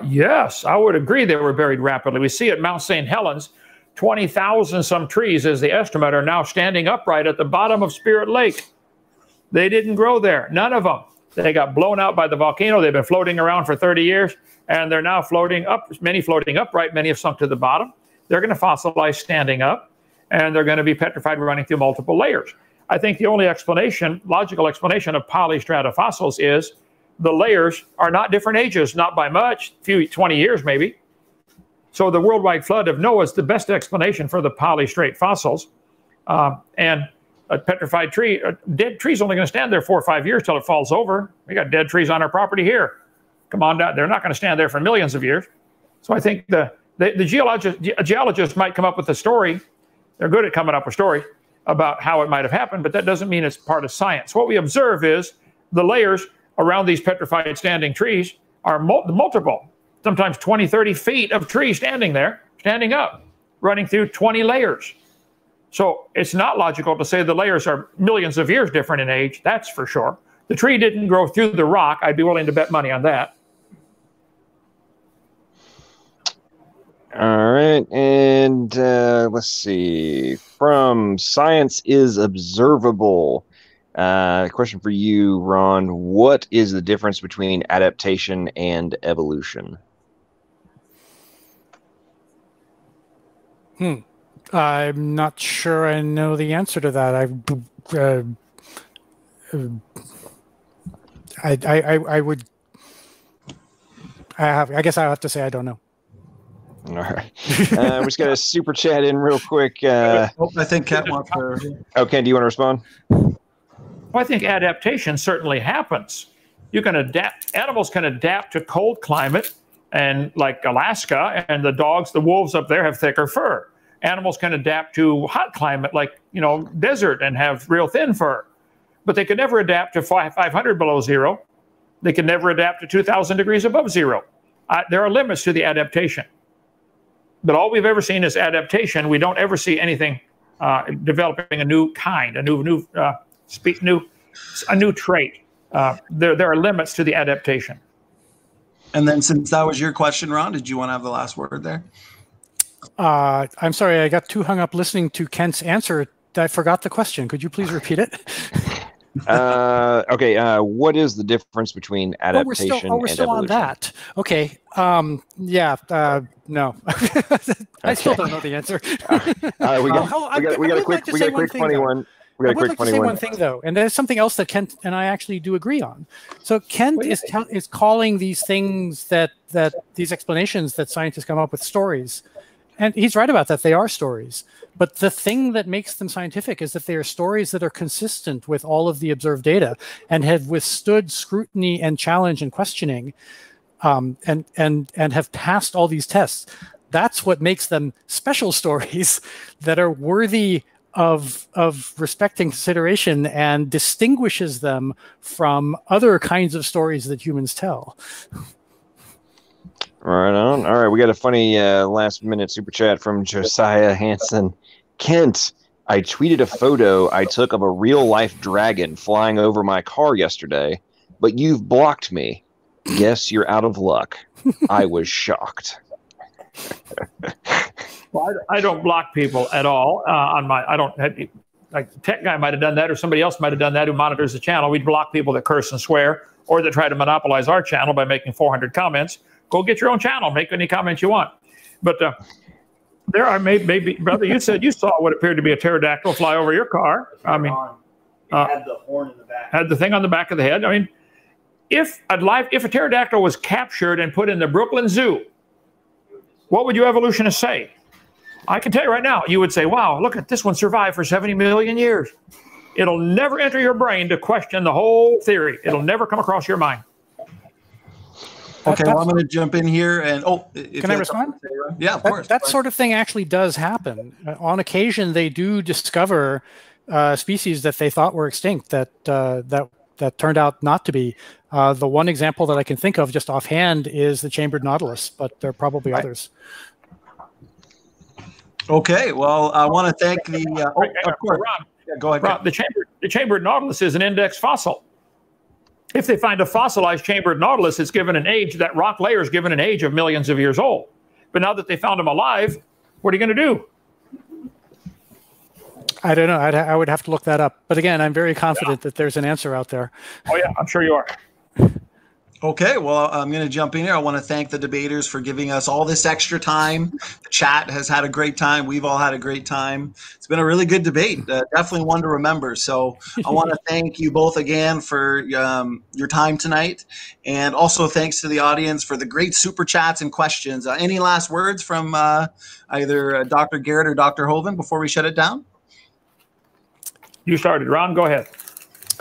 Yes, I would agree they were buried rapidly. We see at Mount St. Helens, 20,000 some trees, as the estimate, are now standing upright at the bottom of Spirit Lake. They didn't grow there, none of them. They got blown out by the volcano. They've been floating around for 30 years, and they're now floating up, many floating upright, many have sunk to the bottom. They're going to fossilize standing up, and they're going to be petrified running through multiple layers. I think the only explanation, logical explanation of polystrata fossils is the layers are not different ages, not by much, 20 years maybe. So the worldwide flood of Noah is the best explanation for the polystrate fossils. And a petrified tree, a dead tree's only going to stand there 4 or 5 years till it falls over. We got dead trees on our property here. Come on down. They're not going to stand there for millions of years. So I think the geologist might come up with a story. They're good at coming up with stories about how it might have happened, but that doesn't mean it's part of science. What we observe is the layers around these petrified standing trees are multiple, sometimes 20, 30 feet of trees standing there, standing up, running through 20 layers. So it's not logical to say the layers are millions of years different in age, that's for sure. The tree didn't grow through the rock. I'd be willing to bet money on that.
All right, and let's see. From Science is Observable. Question for you, Ron. What is the difference between adaptation and evolution?
I'm not sure I know the answer to that. I guess I have to say I don't know.
All right. We just got a super chat in real quick.
I think Kent wants to.
Oh, Ken, do you want to respond?
Well, I think adaptation certainly happens. You can adapt. Animals can adapt to cold climate, and like Alaska, and the dogs, the wolves up there have thicker fur. Animals can adapt to hot climate, like desert, and have real thin fur. But they could never adapt to 500 below zero. They can never adapt to 2,000 degrees above zero. There are limits to the adaptation. But all we've ever seen is adaptation. We don't ever see anything developing a new kind, a new trait. There are limits to the adaptation.
And then, since that was your question, Ron, did you want to have the last word there?
I'm sorry, I got too hung up listening to Kent's answer. I forgot the question. Could you please repeat it?
Okay. What is the difference between adaptation
we're still
and evolution?
on that. Okay. No. I still don't know the answer.
We got a quick funny one. We got a quick funny one.
One thing though, and there's something else that Kent and I actually do agree on. So Kent is calling these things that these explanations that scientists come up with stories. And he's right about that. They are stories. But the thing that makes them scientific is that they are stories that are consistent with all of the observed data and have withstood scrutiny and challenge and questioning, and have passed all these tests. That's what makes them special stories that are worthy of respect and consideration and distinguishes them from other kinds of stories that humans tell.
Right on. All right, we got a funny last-minute super chat from Josiah Hansen. Kent, I tweeted a photo I took of a real-life dragon flying over my car yesterday, but you've blocked me. Guess you're out of luck. I was shocked.
Well, I don't block people at all on my. I don't. Like the tech guy might have done that, or somebody else might have done that who monitors the channel. We'd block people that curse and swear, or that try to monopolize our channel by making 400 comments. Go get your own channel. Make any comments you want. But there are maybe, brother, you said you saw what appeared to be a pterodactyl fly over your car. I mean,
had the horn in the back.
Had the thing on the back of the head. I mean, if a pterodactyl was captured and put in the Brooklyn Zoo, what would you evolutionists say? I can tell you right now, you would say, wow, look at this one survived for 70 million years. It'll never enter your brain to question the whole theory. It'll never come across your mind.
Okay, well, I'm going to jump in here and
can I respond?
Yeah, of course.
That sort of thing actually does happen. On occasion, they do discover species that they thought were extinct that turned out not to be. The one example that I can think of just offhand is the chambered Nautilus, but there are probably others.
Okay, well, I want to thank the. Of course.
Ron,
yeah, go ahead.
Ron, the chambered Nautilus is an index fossil. If they find a fossilized chambered Nautilus, it's given an age, that rock layer is given an age of millions of years old. But now that they found them alive, what are you going to do?
I don't know. I would have to look that up. But again, I'm very confident that there's an answer out there.
Oh, yeah, I'm sure you are.
Okay, well, I'm going to jump in here. I want to thank the debaters for giving us all this extra time. The chat has had a great time. We've all had a great time. It's been a really good debate. Definitely one to remember. So I want to thank you both again for your time tonight. And also thanks to the audience for the great super chats and questions. Any last words from either Dr. Garret or Dr. Hovind before we shut it down?
You started. Ron, go ahead.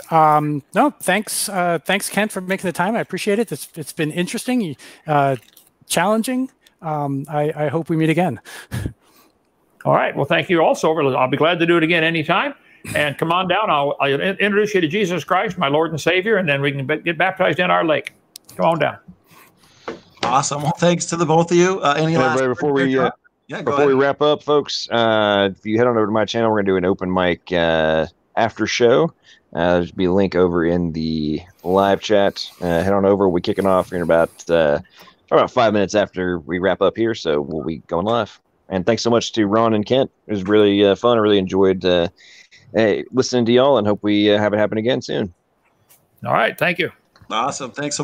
No, thanks, Kent, for making the time. I appreciate it. It's been interesting, challenging. I hope we meet again.
All right. Well, thank you also. I'll be glad to do it again anytime. And come on down. I'll introduce you to Jesus Christ, my Lord and Savior, and then we can get baptized in our lake. Come on down.
Awesome. Well, thanks to the both of you. Any last
before we wrap up, folks, if you head on over to my channel, we're going to do an open mic after show. There'll be a link over in the live chat. Head on over. We'll be kicking off in about 5 minutes after we wrap up here, so we'll be going live. And thanks so much to Ron and Kent. It was really fun. I really enjoyed listening to y'all, and hope we have it happen again soon.
All right. Thank you.
Awesome. Thanks so much.